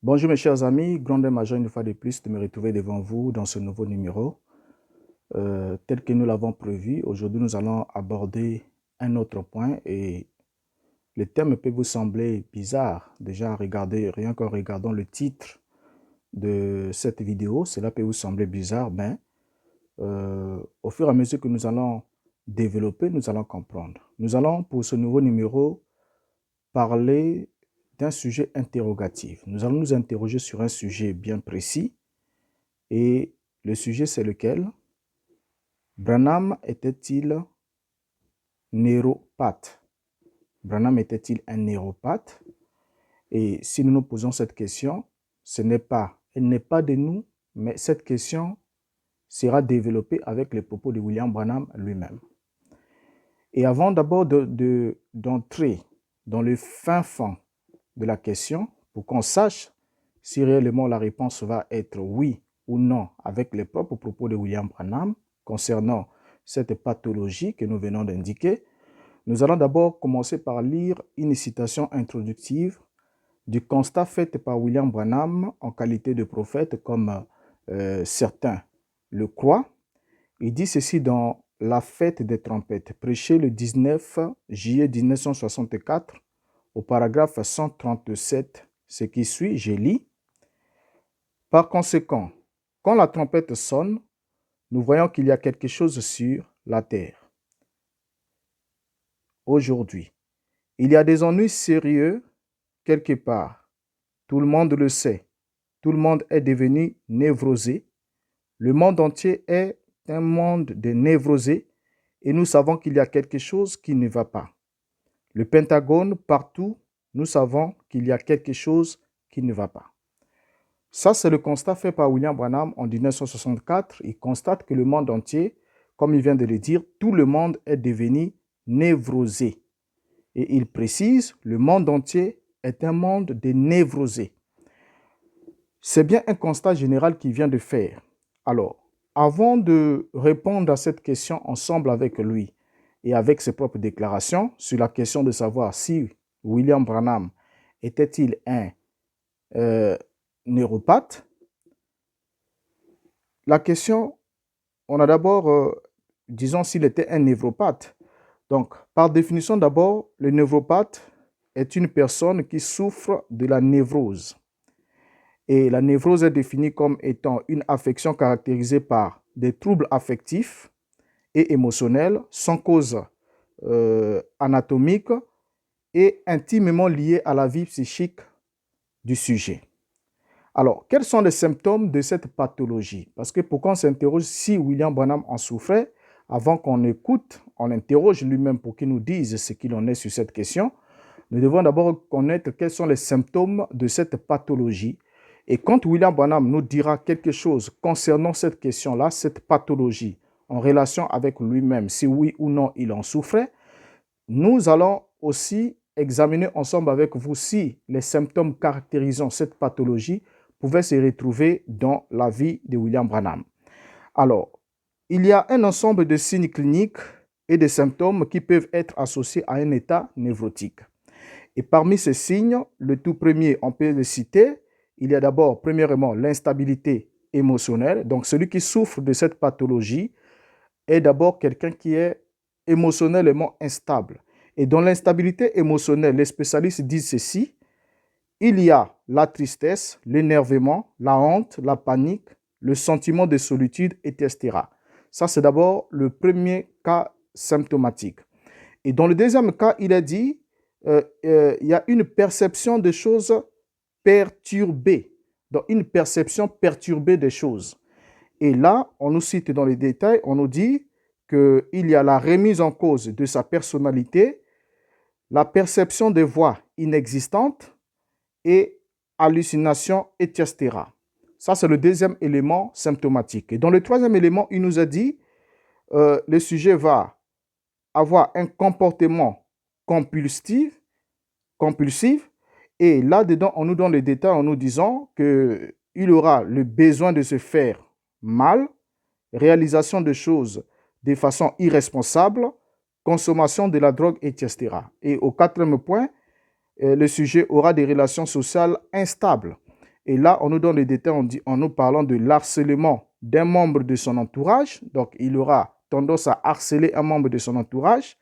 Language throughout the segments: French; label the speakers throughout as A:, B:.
A: Bonjour mes chers amis, grande major une fois de plus de me retrouver devant vous dans ce nouveau numéro. Tel que nous l'avons prévu, aujourd'hui nous allons aborder un autre point et le thème peut vous sembler bizarre. Déjà, regardez, rien qu'en regardant le titre de cette vidéo, cela peut vous sembler bizarre, mais au fur et à mesure que nous allons développer, nous allons comprendre. Nous allons pour ce nouveau numéro parler d'un sujet interrogatif. Nous allons nous interroger sur un sujet bien précis et le sujet c'est lequel? Branham était-il néropathe? Branham était-il un néropathe? Et si nous nous posons cette question, elle n'est pas de nous, mais cette question sera développée avec les propos de William Branham lui-même. Et avant d'abord d'entrer dans le fin fond de la question, pour qu'on sache si réellement la réponse va être oui ou non avec les propres propos de William Branham concernant cette pathologie que nous venons d'indiquer, nous allons d'abord commencer par lire une citation introductive du constat fait par William Branham en qualité de prophète, comme certains le croient. Il dit ceci dans La fête des trompettes, prêché le 19 juillet 1964, au paragraphe 137, ce qui suit, je lis. Par conséquent, quand la trompette sonne, nous voyons qu'il y a quelque chose sur la terre. Aujourd'hui, il y a des ennuis sérieux quelque part. Tout le monde le sait. Tout le monde est devenu névrosé. Le monde entier est un monde de névrosés et nous savons qu'il y a quelque chose qui ne va pas. Le Pentagone, partout, nous savons qu'il y a quelque chose qui ne va pas. Ça, c'est le constat fait par William Branham en 1964. Il constate que le monde entier, comme il vient de le dire, tout le monde est devenu névrosé. Et il précise, le monde entier est un monde de névrosés. C'est bien un constat général qu'il vient de faire. Alors, avant de répondre à cette question ensemble avec lui et avec ses propres déclarations sur la question de savoir si William Branham était-il un néropathe, la question, on a d'abord, disons s'il était un névropathe. Donc, par définition d'abord, le névropathe est une personne qui souffre de la névrose. Et la névrose est définie comme étant une affection caractérisée par des troubles affectifs et émotionnels sans cause anatomique et intimement liés à la vie psychique du sujet. Alors, quels sont les symptômes de cette pathologie? Parce que pour qu'on s'interroge si William Branham en souffrait, avant qu'on écoute, on l'interroge lui-même pour qu'il nous dise ce qu'il en est sur cette question, nous devons d'abord connaître quels sont les symptômes de cette pathologie. Et quand William Branham nous dira quelque chose concernant cette question-là, cette pathologie, en relation avec lui-même, si oui ou non il en souffrait, nous allons aussi examiner ensemble avec vous si les symptômes caractérisant cette pathologie pouvaient se retrouver dans la vie de William Branham. Alors, il y a un ensemble de signes cliniques et de symptômes qui peuvent être associés à un état névrotique. Et parmi ces signes, le tout premier, on peut le citer, il y a d'abord, premièrement, l'instabilité émotionnelle. Donc, celui qui souffre de cette pathologie est d'abord quelqu'un qui est émotionnellement instable. Et dans l'instabilité émotionnelle, les spécialistes disent ceci, il y a la tristesse, l'énervement, la honte, la panique, le sentiment de solitude, etc. Ça, c'est d'abord le premier cas symptomatique. Et dans le deuxième cas, il a dit, il y a une perception des choses perturbée. Donc, une perception perturbée des choses. Et là, on nous cite dans les détails, on nous dit qu'il y a la remise en cause de sa personnalité, la perception des voix inexistantes et hallucinations, etc. Ça, c'est le deuxième élément symptomatique. Et dans le troisième élément, il nous a dit le sujet va avoir un comportement compulsif et là-dedans, on nous donne les détails en nous disant qu'il aura le besoin de se faire mal, réalisation de choses de façon irresponsable, consommation de la drogue, etc. Et au quatrième point, le sujet aura des relations sociales instables. Et là, on nous donne les détails en nous parlant de l'harcèlement d'un membre de son entourage. Donc, il aura tendance à harceler un membre de son entourage.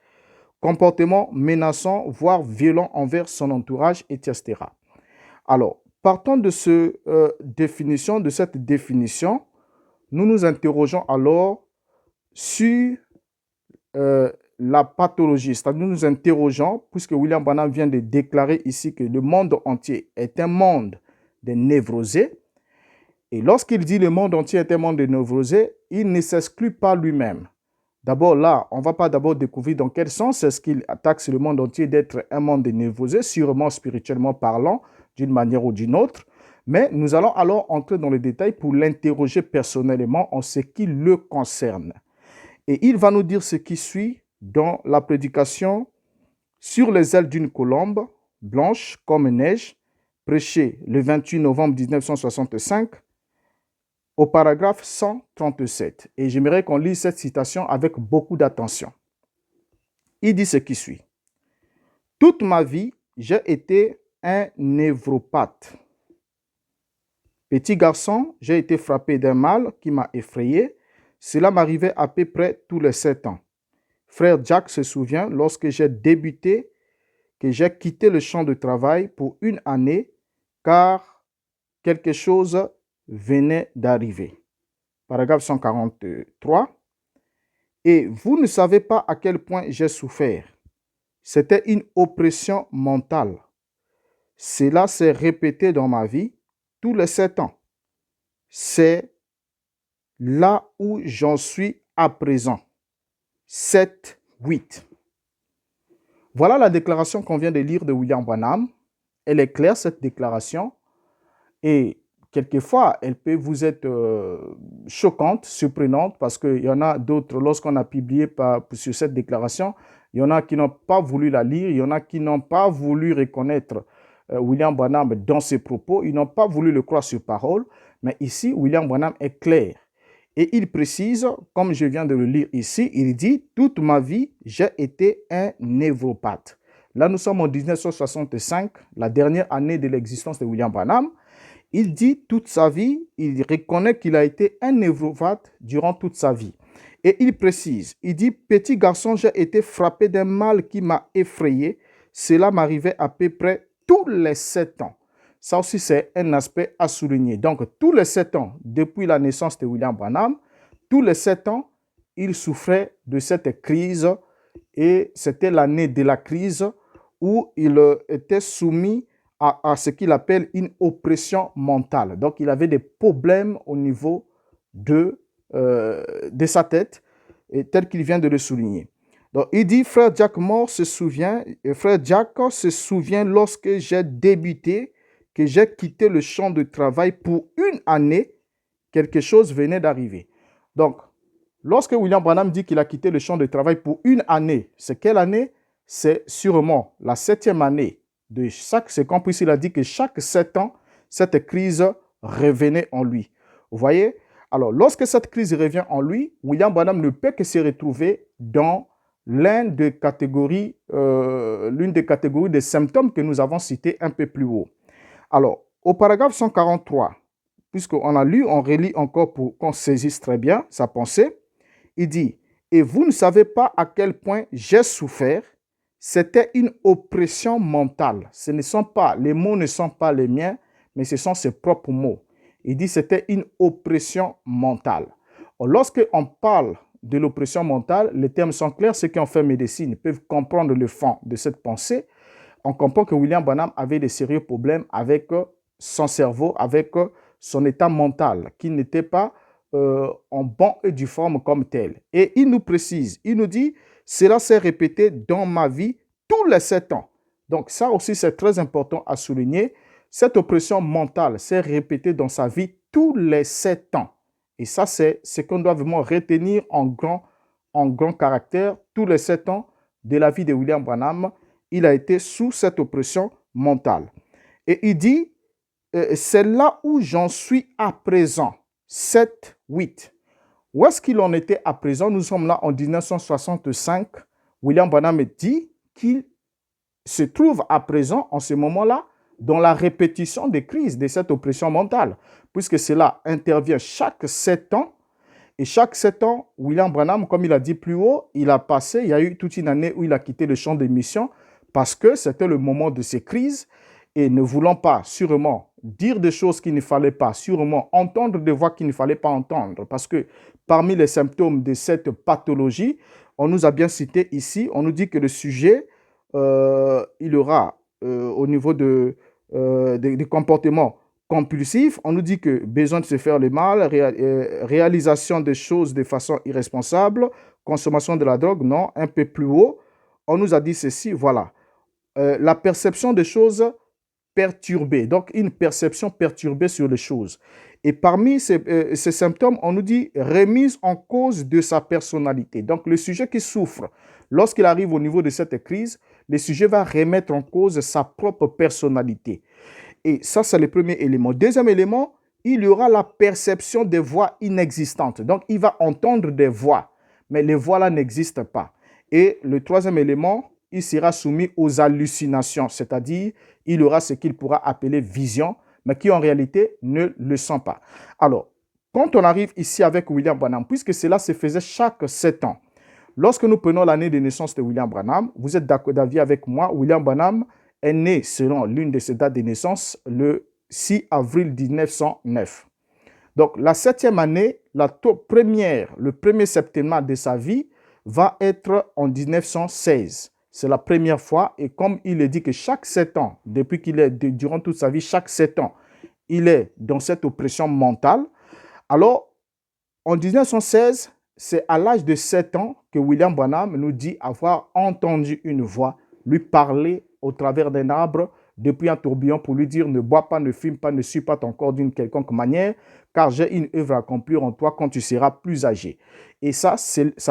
A: Comportement menaçant, voire violent envers son entourage, etc. Alors, partant de cette définition, nous nous interrogeons alors sur la pathologie. C'est-à-dire, nous nous interrogeons, puisque William Branham vient de déclarer ici que le monde entier est un monde de névrosés. Et lorsqu'il dit le monde entier est un monde de névrosés, il ne s'exclut pas lui-même. D'abord là, on ne va pas d'abord découvrir dans quel sens est-ce qu'il attaque le monde entier d'être un monde de névrosés, sûrement spirituellement parlant, d'une manière ou d'une autre. Mais nous allons alors entrer dans les détails pour l'interroger personnellement en ce qui le concerne. Et il va nous dire ce qui suit dans la prédication sur les ailes d'une colombe, blanche comme neige, prêchée le 28 novembre 1965, au paragraphe 137. Et j'aimerais qu'on lise cette citation avec beaucoup d'attention. Il dit ce qui suit. « Toute ma vie, j'ai été un névropathe. Petit garçon, j'ai été frappé d'un mal qui m'a effrayé. Cela m'arrivait à peu près tous les 7 ans. Frère Jack se souvient, lorsque j'ai débuté, que j'ai quitté le champ de travail pour une année, car quelque chose venait d'arriver. » Paragraphe 143. « Et vous ne savez pas à quel point j'ai souffert. C'était une oppression mentale. Cela s'est répété dans ma vie tous les 7 ans. C'est là où j'en suis à présent. » 7, 8. Voilà la déclaration qu'on vient de lire de William Branham. Elle est claire, cette déclaration. Et quelquefois, elle peut vous être choquante, surprenante, parce qu'il y en a d'autres, lorsqu'on a publié sur cette déclaration, il y en a qui n'ont pas voulu la lire, il y en a qui n'ont pas voulu reconnaître William Branham dans ses propos, ils n'ont pas voulu le croire sur parole, mais ici, William Branham est clair. Et il précise, comme je viens de le lire ici, il dit « Toute ma vie, j'ai été un névropathe ». Là, nous sommes en 1965, la dernière année de l'existence de William Branham. Il dit toute sa vie, il reconnaît qu'il a été un névropathe durant toute sa vie. Et il précise, il dit « Petit garçon, j'ai été frappé d'un mal qui m'a effrayé. Cela m'arrivait à peu près tous les 7 ans. » Ça aussi, c'est un aspect à souligner. Donc, tous les 7 ans, depuis la naissance de William Branham, tous les 7 ans, il souffrait de cette crise et c'était l'année de la crise où il était soumis à ce qu'il appelle une oppression mentale. Donc, il avait des problèmes au niveau de sa tête, et tel qu'il vient de le souligner. Donc, il dit, frère Jack Moore se souvient, frère Jack se souvient lorsque j'ai débuté, que j'ai quitté le champ de travail pour une année, quelque chose venait d'arriver. Donc, lorsque William Branham dit qu'il a quitté le champ de travail pour une année, c'est quelle année? C'est sûrement la 7e année de chaque séquence, puisqu'il a dit que chaque 7 ans, cette crise revenait en lui. Vous voyez? Alors, lorsque cette crise revient en lui, William Branham ne peut que se retrouver dans l'une des catégories des symptômes que nous avons cités un peu plus haut. Alors, au paragraphe 143, puisqu'on a lu, on relit encore pour qu'on saisisse très bien sa pensée, il dit « Et vous ne savez pas à quel point j'ai souffert. C'était une oppression mentale. » Ce ne sont pas, les mots ne sont pas les miens, mais ce sont ses propres mots. Il dit « C'était une oppression mentale. » Lorsqu'on parle de l'oppression mentale, les termes sont clairs. Ceux qui ont fait médecine peuvent comprendre le fond de cette pensée. On comprend que William Branham avait des sérieux problèmes avec son cerveau, avec son état mental, qui n'était pas en bon et due forme comme tel. Et il nous précise, il nous dit, cela s'est répété dans ma vie tous les 7 ans. Donc ça aussi, c'est très important à souligner. Cette oppression mentale s'est répétée dans sa vie tous les 7 ans. Et ça, c'est ce qu'on doit vraiment retenir en grand caractère. Tous les 7 ans de la vie de William Branham, il a été sous cette oppression mentale. Et il dit, c'est là où j'en suis à présent. 7, 8. Où est-ce qu'il en était à présent? Nous sommes là en 1965. William Branham dit qu'il se trouve à présent, en ce moment-là, dans la répétition des crises de cette oppression mentale, puisque cela intervient chaque 7 ans. Et chaque 7 ans, William Branham, comme il a dit plus haut, il y a eu toute une année où il a quitté le champ des missions parce que c'était le moment de ces crises et ne voulant pas sûrement dire des choses qu'il ne fallait pas, sûrement entendre des voix qu'il ne fallait pas entendre, parce que parmi les symptômes de cette pathologie, on nous a bien cité ici, on nous dit que le sujet, il aura au niveau des comportements compulsifs, on nous dit que besoin de se faire le mal, réalisation des choses de façon irresponsable, consommation de la drogue, non, un peu plus haut, on nous a dit ceci, voilà, la perception des choses perturbée, donc une perception perturbée sur les choses. Et parmi ces symptômes, on nous dit remise en cause de sa personnalité. Donc le sujet qui souffre, lorsqu'il arrive au niveau de cette crise, le sujet va remettre en cause sa propre personnalité. Et ça, c'est le premier élément. Deuxième élément, il y aura la perception des voix inexistantes. Donc il va entendre des voix, mais les voix-là n'existent pas. Et le troisième élément, il sera soumis aux hallucinations, c'est-à-dire il aura ce qu'il pourra appeler vision, mais qui en réalité ne le sont pas. Alors, quand on arrive ici avec William Branham, puisque cela se faisait chaque 7 ans, lorsque nous prenons l'année de naissance de William Branham, vous êtes d'accord d'avis avec moi, William Branham est né selon l'une de ses dates de naissance le 6 avril 1909. Donc, la 7e année, le premier septennat de sa vie va être en 1916. C'est la première fois, et comme il est dit que chaque 7 ans, depuis qu'il est, durant toute sa vie, chaque 7 ans, il est dans cette oppression mentale. Alors, en 1916, c'est à l'âge de 7 ans que William Branham nous dit avoir entendu une voix lui parler au travers d'un arbre depuis un tourbillon pour lui dire « Ne bois pas, ne fume pas, ne suis pas ton corps d'une quelconque manière, car j'ai une œuvre à accomplir en toi quand tu seras plus âgé. » Et ça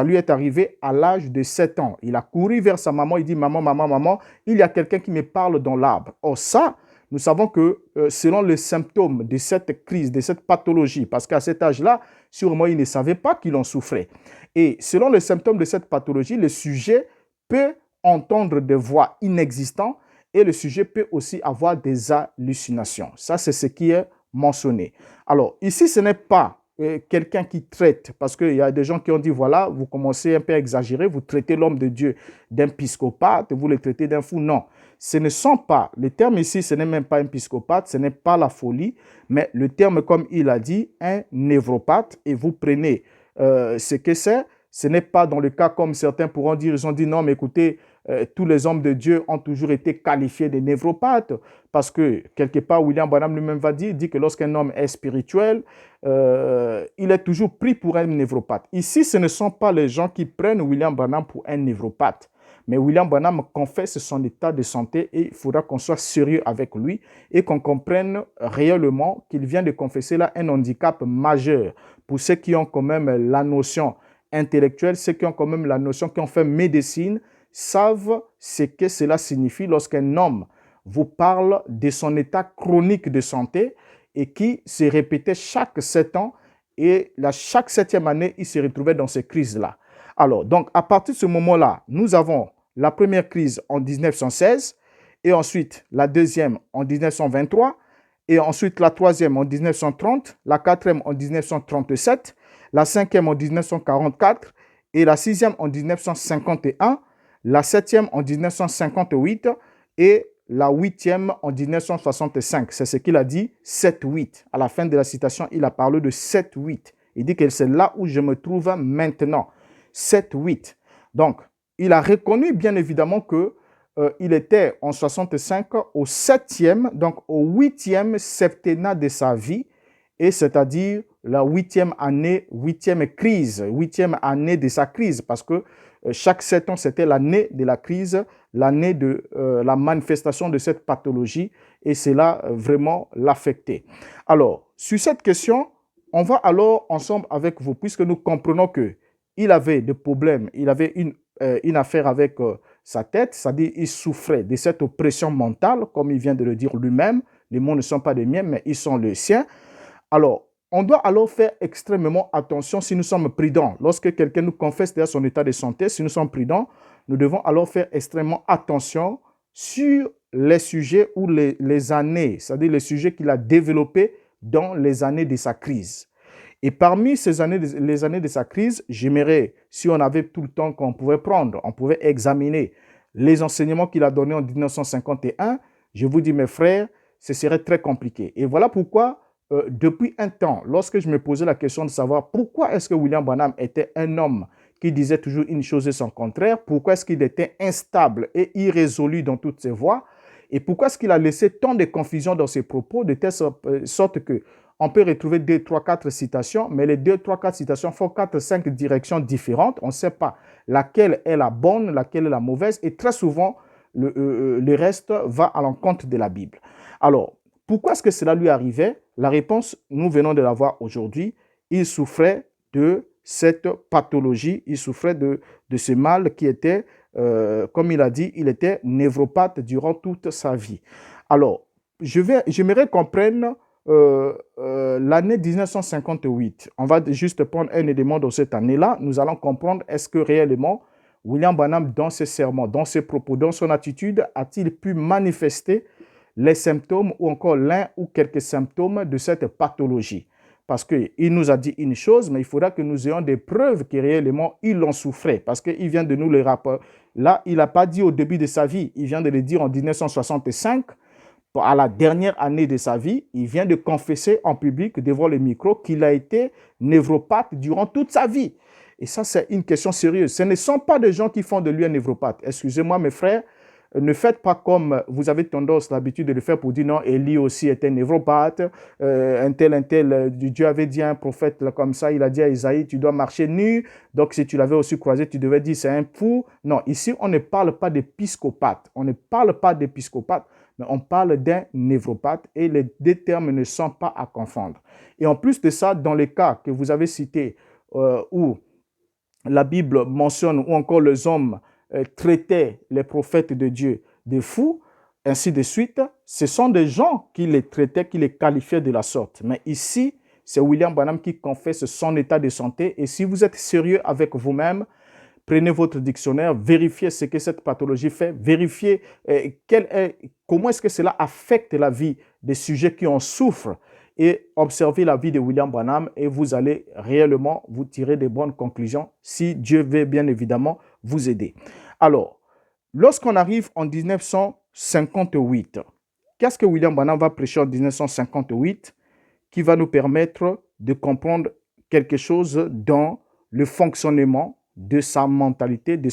A: lui est arrivé à l'âge de 7 ans. Il a couru vers sa maman, il dit « Maman, maman, maman, il y a quelqu'un qui me parle dans l'arbre. » Or ça, nous savons que selon les symptômes de cette crise, de cette pathologie, parce qu'à cet âge-là, sûrement, il ne savait pas qu'il en souffrait. Et selon les symptômes de cette pathologie, le sujet peut entendre des voix inexistantes et le sujet peut aussi avoir des hallucinations. Ça, c'est ce qui est mentionné. Alors, ici, ce n'est pas quelqu'un qui traite, parce qu'il y a des gens qui ont dit, voilà, vous commencez un peu à exagérer, vous traitez l'homme de Dieu d'un psychopathe, vous le traitez d'un fou. Non, ce ne sont pas, le terme ici, ce n'est même pas un psychopathe, ce n'est pas la folie, mais le terme, comme il a dit, un névropathe, et vous prenez ce que c'est. Ce n'est pas dans le cas comme certains pourront dire, ils ont dit non, mais écoutez, tous les hommes de Dieu ont toujours été qualifiés de névropathes parce que quelque part, William Branham lui-même dit que lorsqu'un homme est spirituel, il est toujours pris pour un névropathe. Ici, ce ne sont pas les gens qui prennent William Branham pour un névropathe, mais William Branham confesse son état de santé et il faudra qu'on soit sérieux avec lui et qu'on comprenne réellement qu'il vient de confesser là un handicap majeur pour ceux qui ont quand même la notion intellectuelle, ceux qui ont quand même la notion, qui ont fait médecine, savent ce que cela signifie lorsqu'un homme vous parle de son état chronique de santé et qui se répétait chaque 7 ans et chaque 7e année, il se retrouvait dans ces crises-là. Alors, donc, à partir de ce moment-là, nous avons la première crise en 1916 et ensuite la deuxième en 1923 et ensuite la troisième en 1930, la quatrième en 1937, la cinquième en 1944 et la sixième en 1951, la septième en 1958 et la huitième en 1965. C'est ce qu'il a dit, 7-8. À la fin de la citation, il a parlé de 7-8. Il dit que c'est là où je me trouve maintenant. 7-8. Donc, il a reconnu bien évidemment que il était en 65 au 7e, donc au 8e septennat de sa vie, et c'est-à-dire la 8e année, 8e crise, 8e année de sa crise, parce que chaque 7 ans, c'était l'année de la crise, l'année de la manifestation de cette pathologie, et cela vraiment l'affectait. Alors, sur cette question, on va alors ensemble avec vous, puisque nous comprenons qu'il avait des problèmes, il avait une affaire avec sa tête, c'est-à-dire il souffrait de cette oppression mentale, comme il vient de le dire lui-même. Les mots ne sont pas les miens, mais ils sont les siens. Alors, on doit alors faire extrêmement attention si nous sommes prudents. Lorsque quelqu'un nous confesse son état de santé, si nous sommes prudents, nous devons alors faire extrêmement attention sur les sujets ou les années, c'est-à-dire les sujets qu'il a développés dans les années de sa crise. Et parmi ces années, les années de sa crise, j'aimerais, si on avait tout le temps qu'on pouvait prendre, on pouvait examiner les enseignements qu'il a donnés en 1951. Je vous dis, mes frères, ce serait très compliqué. Et voilà pourquoi, depuis un temps, lorsque je me posais la question de savoir pourquoi est-ce que William Branham était un homme qui disait toujours une chose et son contraire, pourquoi est-ce qu'il était instable et irrésolu dans toutes ses voies, et pourquoi est-ce qu'il a laissé tant de confusion dans ses propos, de telle sorte que on peut retrouver 2, 3, 4 citations, mais les 2, 3, 4 citations font 4, 5 directions différentes. On ne sait pas laquelle est la bonne, laquelle est la mauvaise, et très souvent, le reste va à l'encontre de la Bible. Alors, pourquoi est-ce que cela lui arrivait? La réponse, nous venons de la voir aujourd'hui. Il souffrait de cette pathologie, il souffrait de ce mal qui était, comme il a dit, il était névropathe durant toute sa vie. Alors, j'aimerais qu'on prenne l'année 1958. On va juste prendre un élément de cette année-là. Nous allons comprendre est-ce que réellement William Branham, dans ses sermons, dans ses propos, dans son attitude, a-t-il pu manifester les symptômes ou encore l'un ou quelques symptômes de cette pathologie. Parce qu'il nous a dit une chose, mais il faudra que nous ayons des preuves que réellement il en souffrait. Parce qu'il vient de nous le rappeler. Là, il n'a pas dit au début de sa vie, il vient de le dire en 1965. À la dernière année de sa vie, il vient de confesser en public devant le micro qu'il a été névropathe durant toute sa vie. Et ça, c'est une question sérieuse. Ce ne sont pas des gens qui font de lui un névropathe. Excusez-moi, mes frères, ne faites pas comme vous avez tendance, l'habitude de le faire pour dire non, Élie aussi était névropathe, un tel, Dieu avait dit à un prophète là, comme ça, il a dit à Isaïe, tu dois marcher nu, donc si tu l'avais aussi croisé, tu devais dire c'est un fou. Non, ici, on ne parle pas d'épiscopate, on ne parle pas d'épiscopate, mais on parle d'un névropathe et les deux termes ne sont pas à confondre. Et en plus de ça, dans les cas que vous avez cités où la Bible mentionne ou encore les hommes traitaient les prophètes de Dieu de fous, ainsi de suite, ce sont des gens qui les traitaient, qui les qualifiaient de la sorte. Mais ici, c'est William Branham qui confesse son état de santé. Et si vous êtes sérieux avec vous-même, prenez votre dictionnaire, vérifiez ce que cette pathologie fait, vérifiez comment est-ce que cela affecte la vie des sujets qui en souffrent et observez la vie de William Branham et vous allez réellement vous tirer des bonnes conclusions si Dieu veut bien évidemment vous aider. Alors, lorsqu'on arrive en 1958, qu'est-ce que William Branham va prêcher en 1958 qui va nous permettre de comprendre quelque chose dans le fonctionnement de sa mentalité, de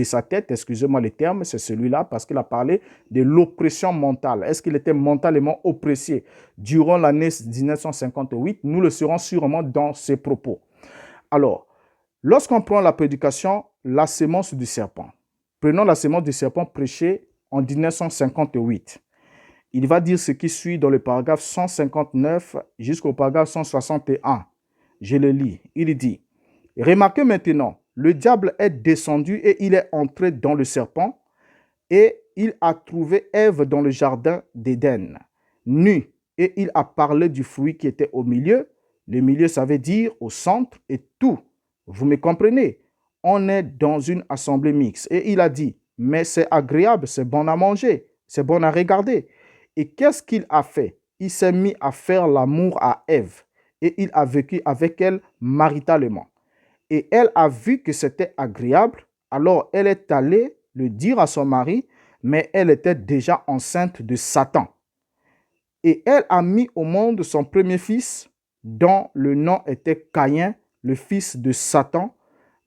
A: sa tête, excusez-moi le terme, c'est celui-là, parce qu'il a parlé de l'oppression mentale. Est-ce qu'il était mentalement oppressé durant l'année 1958? Nous le saurons sûrement dans ses propos. Alors, lorsqu'on prend la prédication, la sémence du serpent. Prenons la sémence du serpent prêchée en 1958. Il va dire ce qui suit dans le paragraphe 159 jusqu'au paragraphe 161. Je le lis. Il dit: remarquez maintenant, le diable est descendu et il est entré dans le serpent et il a trouvé Ève dans le jardin d'Éden, nue, et il a parlé du fruit qui était au milieu. Le milieu, ça veut dire au centre et tout. Vous me comprenez? On est dans une assemblée mixte. Et il a dit, mais c'est agréable, c'est bon à manger, c'est bon à regarder. Et qu'est-ce qu'il a fait? Il s'est mis à faire l'amour à Ève et il a vécu avec elle maritalement. Et elle a vu que c'était agréable, alors elle est allée le dire à son mari, mais elle était déjà enceinte de Satan. Et elle a mis au monde son premier fils, dont le nom était Caïn, le fils de Satan.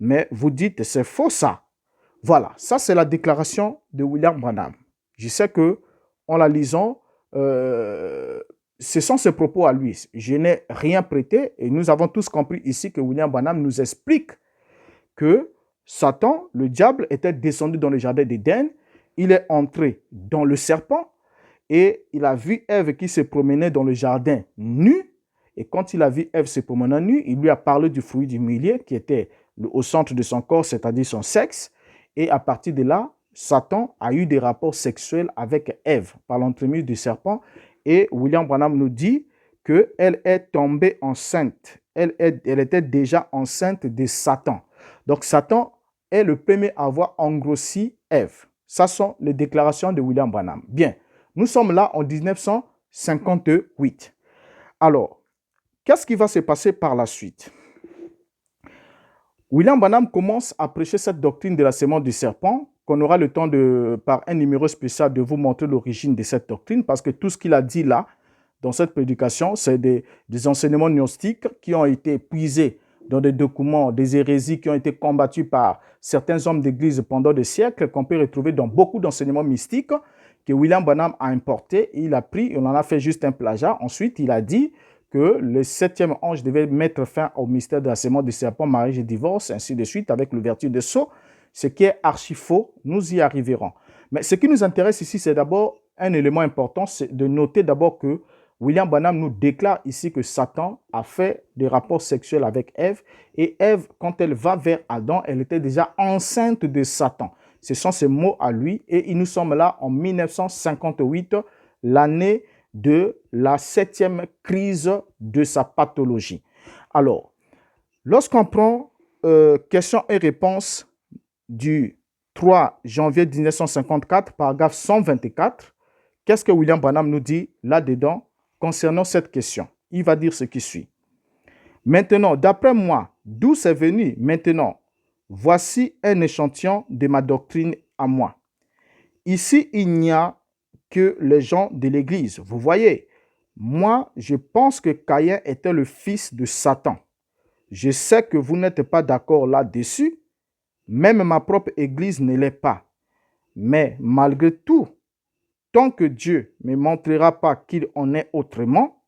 A: Mais vous dites, c'est faux ça. Voilà, ça c'est la déclaration de William Branham. Je sais que, en la lisant, ce sont ses propos à lui. Je n'ai rien prêté et nous avons tous compris ici que William Branham nous explique que Satan, le diable, était descendu dans le jardin d'Éden. Il est entré dans le serpent et il a vu Ève qui se promenait dans le jardin nue. Et quand il a vu Ève se promenant nue, il lui a parlé du fruit du milieu qui était au centre de son corps, c'est-à-dire son sexe. Et à partir de là, Satan a eu des rapports sexuels avec Ève par l'entremise du serpent. Et William Branham nous dit qu'elle est tombée enceinte. Elle était déjà enceinte de Satan. Donc Satan est le premier à avoir engrossi Ève. Ça sont les déclarations de William Branham. Bien, nous sommes là en 1958. Alors, qu'est-ce qui va se passer par la suite? William Branham commence à prêcher cette doctrine de la sémence du serpent, qu'on aura le temps par un numéro spécial, de vous montrer l'origine de cette doctrine, parce que tout ce qu'il a dit là, dans cette prédication, c'est des enseignements gnostiques qui ont été puisés dans des documents, des hérésies qui ont été combattues par certains hommes d'église pendant des siècles, qu'on peut retrouver dans beaucoup d'enseignements mystiques que William Branham a importés. Il a pris, on en a fait juste un plagiat. Ensuite, il a dit que le 7e ange devait mettre fin au mystère de la sémence du serpent, mariage et divorce, ainsi de suite, avec l'ouverture des sceaux, ce qui est archi faux. Nous y arriverons. Mais ce qui nous intéresse ici, c'est d'abord un élément important, c'est de noter d'abord que William Branham nous déclare ici que Satan a fait des rapports sexuels avec Ève, et Ève, quand elle va vers Adam, elle était déjà enceinte de Satan. Ce sont ces mots à lui, et nous sommes là en 1958, l'année de la 7e crise de sa pathologie. Alors, lorsqu'on prend questions et réponses du 3 janvier 1954, paragraphe 124, qu'est-ce que William Branham nous dit là-dedans concernant cette question? Il va dire ce qui suit. Maintenant, d'après moi, d'où c'est venu maintenant? Voici un échantillon de ma doctrine à moi. Ici, il n'y a que les gens de l'Église. Vous voyez, moi, je pense que Caïn était le fils de Satan. Je sais que vous n'êtes pas d'accord là-dessus. Même ma propre Église ne l'est pas. Mais malgré tout, tant que Dieu ne me montrera pas qu'il en est autrement,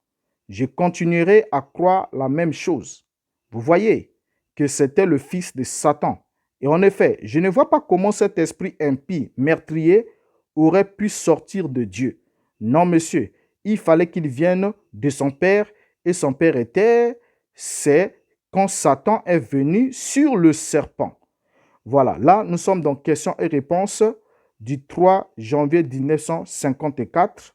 A: je continuerai à croire la même chose. Vous voyez que c'était le fils de Satan. Et en effet, je ne vois pas comment cet esprit impie, meurtrier, aurait pu sortir de Dieu. Non, monsieur, il fallait qu'il vienne de son père, et son père était, c'est quand Satan est venu sur le serpent. Voilà, là, nous sommes dans questions et réponses du 3 janvier 1954,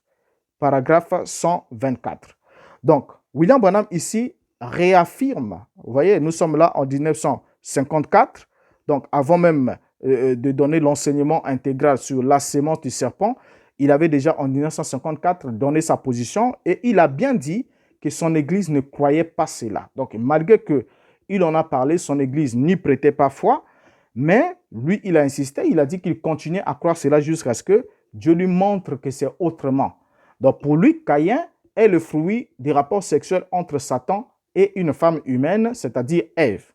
A: paragraphe 124. Donc, William Branham ici réaffirme, vous voyez, nous sommes là en 1954, donc avant même de donner l'enseignement intégral sur la sémence du serpent, il avait déjà en 1954 donné sa position et il a bien dit que son église ne croyait pas cela. Donc, malgré qu'il en a parlé, son église n'y prêtait pas foi, mais lui, il a insisté, il a dit qu'il continuait à croire cela jusqu'à ce que Dieu lui montre que c'est autrement. Donc, pour lui, Caïn est le fruit des rapports sexuels entre Satan et une femme humaine, c'est-à-dire Ève.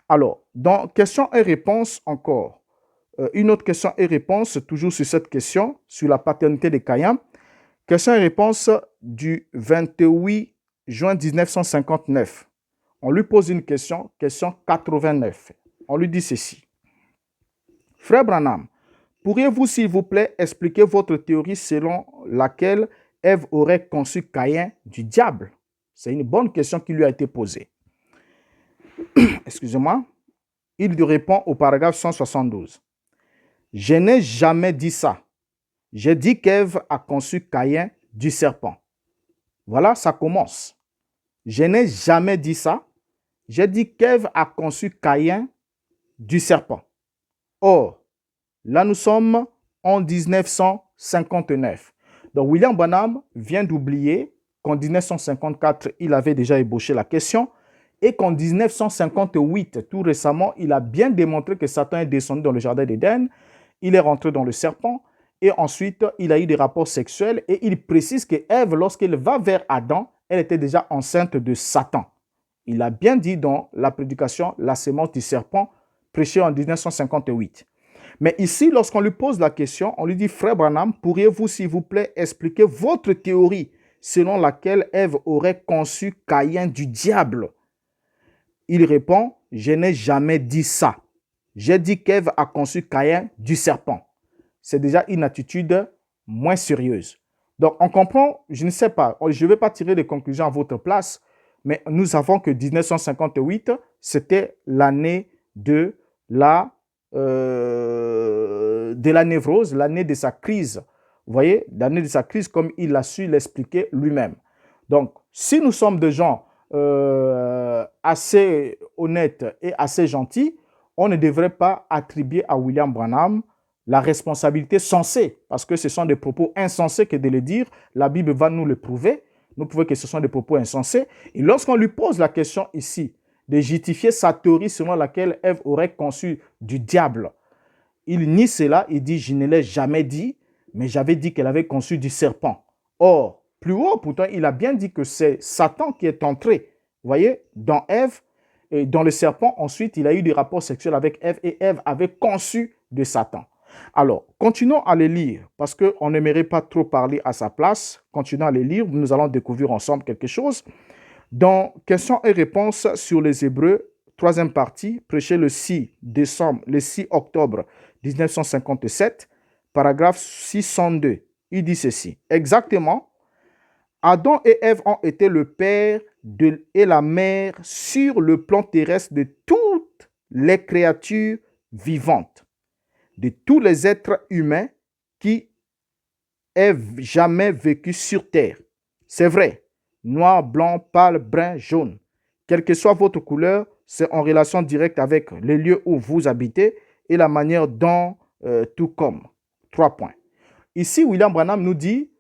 A: Alors, dans questions et réponses encore, une autre question et réponse, toujours sur cette question, sur la paternité de Caïn. Question et réponse du 28 juin 1959. On lui pose une question, question 89. On lui dit ceci. Frère Branham, pourriez-vous, s'il vous plaît, expliquer votre théorie selon laquelle Ève aurait conçu Caïn du diable? C'est une bonne question qui lui a été posée. Excusez-moi. Il lui répond au paragraphe 172. Je n'ai jamais dit ça. J'ai dit qu'Ève a conçu Caïn du serpent. Voilà, ça commence. Je n'ai jamais dit ça. J'ai dit qu'Ève a conçu Caïn du serpent. Or, là, nous sommes en 1959. Donc, William Branham vient d'oublier qu'en 1954, il avait déjà ébauché la question et qu'en 1958, tout récemment, il a bien démontré que Satan est descendu dans le jardin d'Éden, il est rentré dans le serpent et ensuite, il a eu des rapports sexuels et il précise que Ève, lorsqu'elle va vers Adam, elle était déjà enceinte de Satan. Il a bien dit dans la prédication « La sémence du serpent » prêchée en 1958. Mais ici, lorsqu'on lui pose la question, on lui dit « Frère Branham, pourriez-vous, s'il vous plaît, expliquer votre théorie selon laquelle Ève aurait conçu Caïn du diable ?» Il répond « Je n'ai jamais dit ça. J'ai dit qu'Ève a conçu Caïn du serpent. » C'est déjà une attitude moins sérieuse. Donc, on comprend, je ne sais pas, je ne vais pas tirer des conclusions à votre place, mais nous savons que 1958, c'était l'année de la névrose, l'année de sa crise. Vous voyez, l'année de sa crise comme il a su l'expliquer lui-même. Donc, si nous sommes des gens assez honnêtes et assez gentils, on ne devrait pas attribuer à William Branham la responsabilité censée, parce que ce sont des propos insensés que de le dire. La Bible va nous le prouver. Nous prouvons que ce sont des propos insensés. Et lorsqu'on lui pose la question ici de justifier sa théorie selon laquelle Ève aurait conçu du diable, il nie cela, il dit « Je ne l'ai jamais dit, mais j'avais dit qu'elle avait conçu du serpent. » Or, plus haut, pourtant, il a bien dit que c'est Satan qui est entré, vous voyez, dans Ève, et dans le serpent. Ensuite, il a eu des rapports sexuels avec Ève, et Ève avait conçu de Satan. Alors, continuons à les lire, parce qu'on n'aimerait pas trop parler à sa place. Continuons à les lire, nous allons découvrir ensemble quelque chose. Dans questions et réponses sur les Hébreux, troisième partie, prêché le 6 octobre 1957, paragraphe 602, il dit ceci. Exactement, Adam et Ève ont été le père et la mère sur le plan terrestre de toutes les créatures vivantes, de tous les êtres humains qui aient jamais vécu sur terre. C'est vrai, noir, blanc, pâle, brun, jaune. Quelle que soit votre couleur, c'est en relation directe avec les lieux où vous habitez et la manière dont tout comme. 3 points. Ici, William Branham nous dit,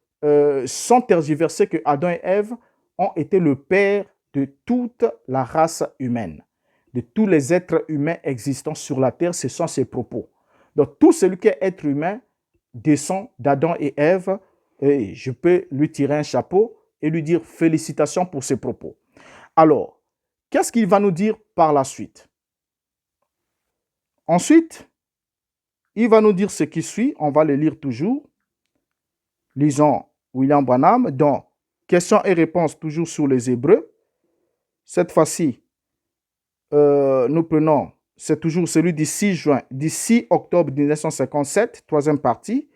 A: sans tergiverser, que Adam et Ève ont été le père de toute la race humaine, de tous les êtres humains existants sur la terre. Ce sont ses propos. Donc, tout celui qui est être humain descend d'Adam et Ève, et je peux lui tirer un chapeau et lui dire félicitations pour ses propos. Alors, qu'est-ce qu'il va nous dire par la suite? Ensuite, il va nous dire ce qui suit. On va le lire toujours. Lisons William Branham dans questions et réponses toujours sur les Hébreux. Cette fois-ci, nous prenons, c'est toujours celui du 6 octobre 1957, troisième partie,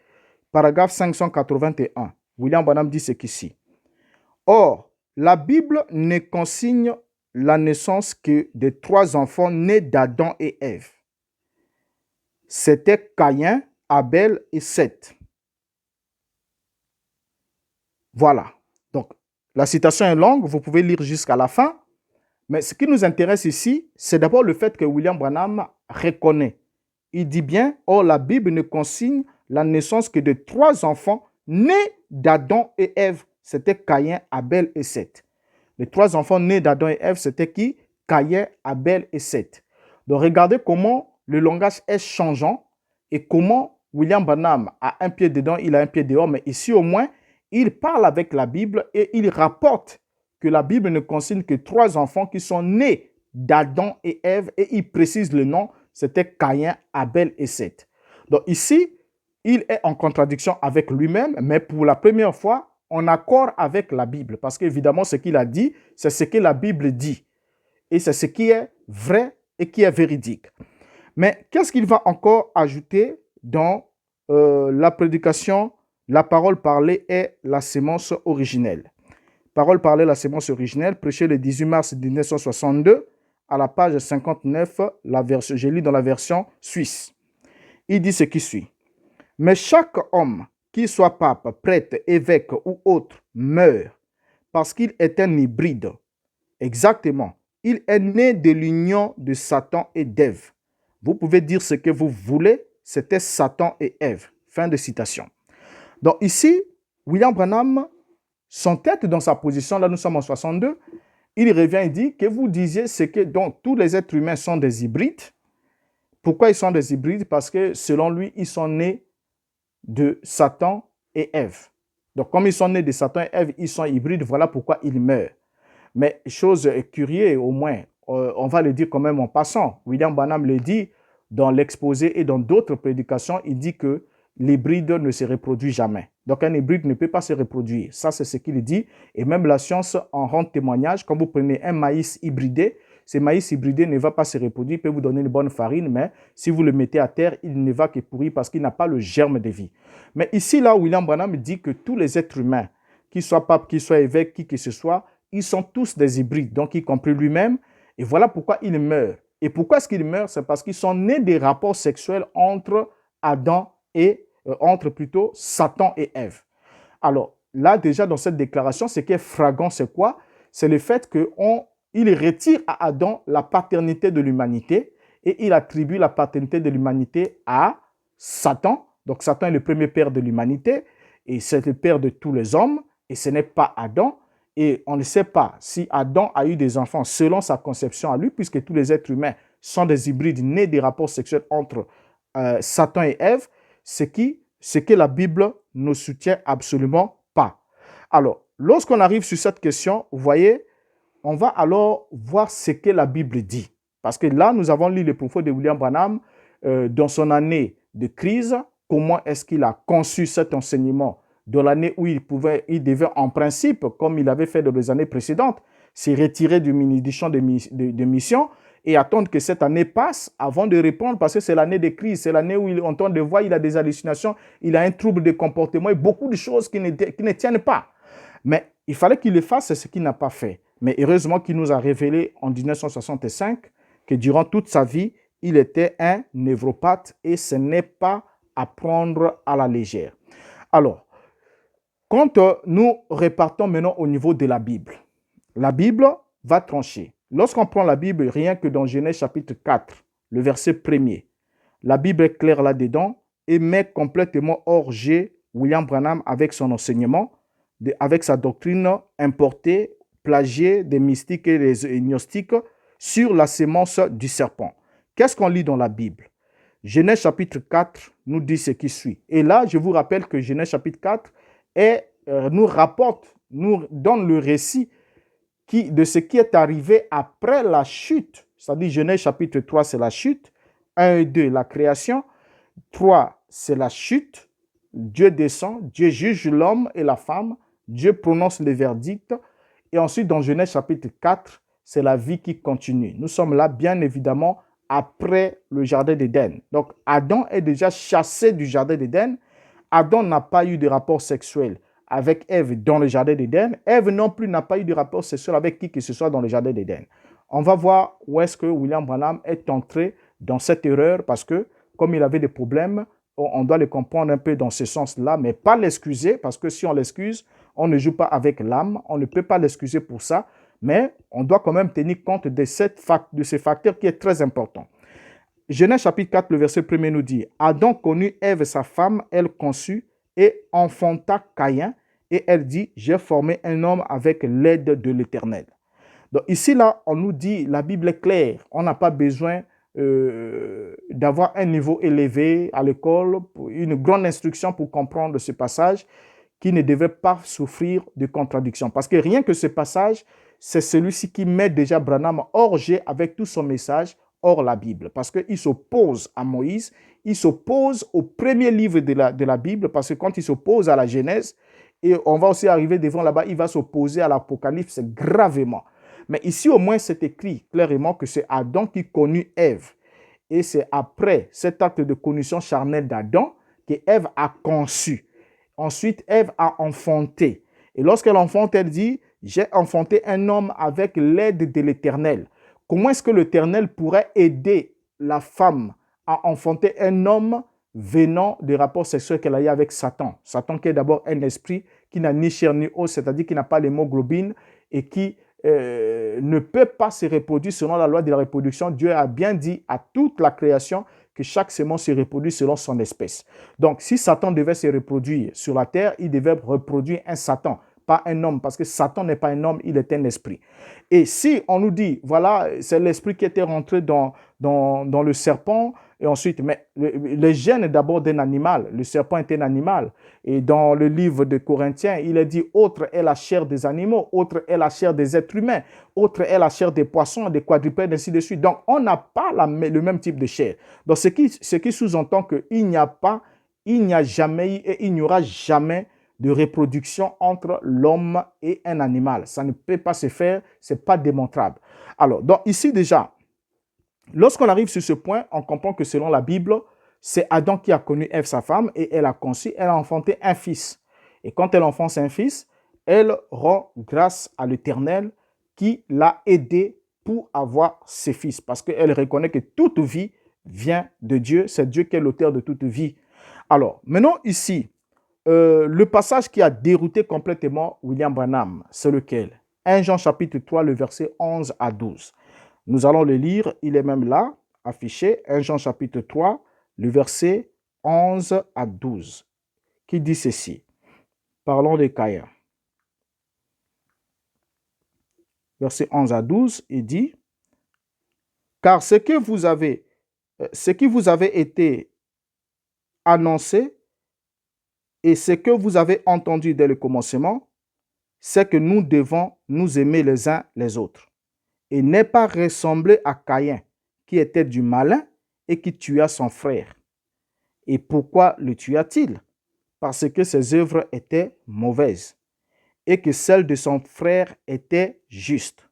A: paragraphe 581. William Branham dit ce qu'ici. Or, la Bible ne consigne la naissance que des 3 enfants nés d'Adam et Ève. C'était Caïn, Abel et Seth. Voilà. Donc, la citation est longue, vous pouvez lire jusqu'à la fin. Mais ce qui nous intéresse ici, c'est d'abord le fait que William Branham reconnaît. Il dit bien, or la Bible ne consigne la naissance que de 3 enfants nés d'Adam et Ève. C'était Caïn, Abel et Seth. Les 3 enfants nés d'Adam et Ève, c'était qui? Caïn, Abel et Seth. Donc, regardez comment le langage est changeant et comment William Branham a un pied dedans, il a un pied dehors, mais ici au moins, il parle avec la Bible et il rapporte que la Bible ne consigne que 3 enfants qui sont nés d'Adam et Ève et il précise le nom, c'était Caïn, Abel et Seth. Donc ici, il est en contradiction avec lui-même, mais pour la première fois, en accord avec la Bible. Parce qu'évidemment, ce qu'il a dit, c'est ce que la Bible dit. Et c'est ce qui est vrai et qui est véridique. Mais qu'est-ce qu'il va encore ajouter dans la prédication? La parole parlée est la sémence originelle. Parole parlée, la sémence originelle, prêchée le 18 mars 1962, à la page 59, je lis dans la version suisse. Il dit ce qui suit. Mais chaque homme, qu'il soit pape, prêtre, évêque ou autre, meurt parce qu'il est un hybride. Exactement. Il est né de l'union de Satan et d'Ève. Vous pouvez dire ce que vous voulez, c'était Satan et Ève. Fin de citation. Donc ici, William Branham s'entête dans sa position, là nous sommes en 62, il revient et dit que vous disiez ce que donc, tous les êtres humains sont des hybrides. Pourquoi ils sont des hybrides? Parce que selon lui, ils sont nés de Satan et Ève. Donc comme ils sont nés de Satan et Ève, ils sont hybrides, voilà pourquoi ils meurent. Mais chose curieuse au moins, on va le dire quand même en passant, William Branham le dit dans l'exposé et dans d'autres prédications, il dit que l'hybride ne se reproduit jamais. Donc un hybride ne peut pas se reproduire. Ça, c'est ce qu'il dit. Et même la science en rend témoignage. Quand vous prenez un maïs hybridé, ce maïs hybridé ne va pas se reproduire, il peut vous donner une bonne farine, mais si vous le mettez à terre, il ne va que pourrir parce qu'il n'a pas le germe de vie. Mais ici, là, William Branham dit que tous les êtres humains, qu'ils soient papes, qu'ils soient évêques, qui que ce soit, ils sont tous des hybrides, donc y compris lui-même. Et voilà pourquoi il meurt. Et pourquoi est-ce qu'il meurt? C'est parce qu'ils sont nés des rapports sexuels entre Adam et entre plutôt Satan et Ève. Alors là, déjà dans cette déclaration, ce qui est flagrant, c'est quoi? C'est le fait qu'il retire à Adam la paternité de l'humanité et il attribue la paternité de l'humanité à Satan. Donc Satan est le premier père de l'humanité et c'est le père de tous les hommes et ce n'est pas Adam. Et on ne sait pas si Adam a eu des enfants selon sa conception à lui, puisque tous les êtres humains sont des hybrides nés des rapports sexuels entre Satan et Ève, ce que la Bible ne soutient absolument pas. Alors, lorsqu'on arrive sur cette question, vous voyez, on va alors voir ce que la Bible dit. Parce que là, nous avons lu les propos de William Branham dans son année de crise, comment est-ce qu'il a conçu cet enseignement dans l'année où il devait en principe, comme il avait fait dans les années précédentes, se retirer du champ de mission et attendre que cette année passe avant de répondre, parce que c'est l'année de crise, c'est l'année où il entend des voix, il a des hallucinations, il a un trouble de comportement et beaucoup de choses qui ne tiennent pas. Mais il fallait qu'il le fasse, c'est ce qu'il n'a pas fait. Mais heureusement qu'il nous a révélé en 1965 que durant toute sa vie, il était un névropathe et ce n'est pas à prendre à la légère. Alors, quand nous repartons maintenant au niveau de la Bible va trancher. Lorsqu'on prend la Bible, rien que dans Genèse chapitre 4, le verset 1er, la Bible est claire là-dedans et met complètement hors jeu William Branham avec son enseignement, avec sa doctrine importée, plagiée des mystiques et des gnostiques sur la sémence du serpent. Qu'est-ce qu'on lit dans la Bible? Genèse chapitre 4 nous dit ce qui suit. Et là, je vous rappelle que Genèse chapitre 4 nous donne le récit de ce qui est arrivé après la chute. C'est-à-dire Genèse chapitre 3, c'est la chute. 1 et 2, la création. 3, c'est la chute. Dieu descend, Dieu juge l'homme et la femme. Dieu prononce le verdict. Et ensuite, dans Genèse chapitre 4, c'est la vie qui continue. Nous sommes là, bien évidemment, après le jardin d'Éden. Donc, Adam est déjà chassé du jardin d'Éden. Adam n'a pas eu de rapport sexuel avec Ève dans le jardin d'Éden. Ève non plus n'a pas eu de rapport sexuel avec qui que ce soit dans le jardin d'Éden. On va voir où est-ce que William Branham est entré dans cette erreur parce que, comme il avait des problèmes, on doit le comprendre un peu dans ce sens-là, mais pas l'excuser parce que si on l'excuse, on ne joue pas avec l'âme, on ne peut pas l'excuser pour ça, mais on doit quand même tenir compte de ce facteur qui est très important. Genèse chapitre 4, le verset 1er nous dit « Adam connut Ève sa femme, elle conçut et enfanta Caïn, et elle dit « J'ai formé un homme avec l'aide de l'Éternel. » Donc ici, là, on nous dit, la Bible est claire, on n'a pas besoin d'avoir un niveau élevé à l'école, une grande instruction pour comprendre ce passage qui ne devait pas souffrir de contradiction. Parce que rien que ce passage, c'est celui-ci qui met déjà Branham hors jeu avec tout son message, hors la Bible. Parce qu'il s'oppose à Moïse, il s'oppose au premier livre de la Bible, parce que quand il s'oppose à la Genèse, et on va aussi arriver devant là-bas, il va s'opposer à l'Apocalypse gravement. Mais ici, au moins, c'est écrit clairement que c'est Adam qui connut Ève. Et c'est après cet acte de connexion charnelle d'Adam que Ève a conçu. Ensuite, Ève a enfanté. Et lorsqu'elle enfante, elle dit « J'ai enfanté un homme avec l'aide de l'Éternel ». Comment est-ce que l'Éternel pourrait aider la femme à enfanter un homme venant des rapports sexuels qu'elle a eu avec Satan? Satan qui est d'abord un esprit qui n'a ni chair ni os, c'est-à-dire qui n'a pas l'hémoglobine et qui ne peut pas se reproduire selon la loi de la reproduction. Dieu a bien dit à toute la création que chaque sémence se reproduit selon son espèce. Donc, si Satan devait se reproduire sur la terre, il devait reproduire un Satan, pas un homme, parce que Satan n'est pas un homme, il est un esprit. Et si on nous dit, voilà, c'est l'esprit qui était rentré dans le serpent, et ensuite, mais les gènes d'abord d'un animal, le serpent est un animal. Et dans le livre de Corinthiens, il est dit, autre est la chair des animaux, autre est la chair des êtres humains, autre est la chair des poissons, des quadrupèdes, ainsi de suite. Donc, on n'a pas le même type de chair. Donc, ce qui sous-entend qu'il n'y a jamais et il n'y aura jamais de reproduction entre l'homme et un animal. Ça ne peut pas se faire, ce n'est pas démontrable. Alors, donc ici déjà, lorsqu'on arrive sur ce point, on comprend que selon la Bible, c'est Adam qui a connu Ève, sa femme, et elle a conçu, elle a enfanté un fils. Et quand elle enfante un fils, elle rend grâce à l'Éternel qui l'a aidée pour avoir ses fils. Parce qu'elle reconnaît que toute vie vient de Dieu, c'est Dieu qui est l'auteur de toute vie. Alors, maintenant ici, le passage qui a dérouté complètement William Branham, c'est lequel? 1 Jean chapitre 3, le verset 11 à 12. Nous allons le lire, il est même là, affiché, 1 Jean chapitre 3, le verset 11 à 12, qui dit ceci. Parlons de Caïn. Verset 11 à 12, il dit, « Car ce qui vous avait été annoncé et ce que vous avez entendu dès le commencement, c'est que nous devons nous aimer les uns les autres. Et n'est pas ressemblé à Caïn, qui était du malin et qui tua son frère. Et pourquoi le tua-t-il? Parce que ses œuvres étaient mauvaises et que celles de son frère étaient justes. »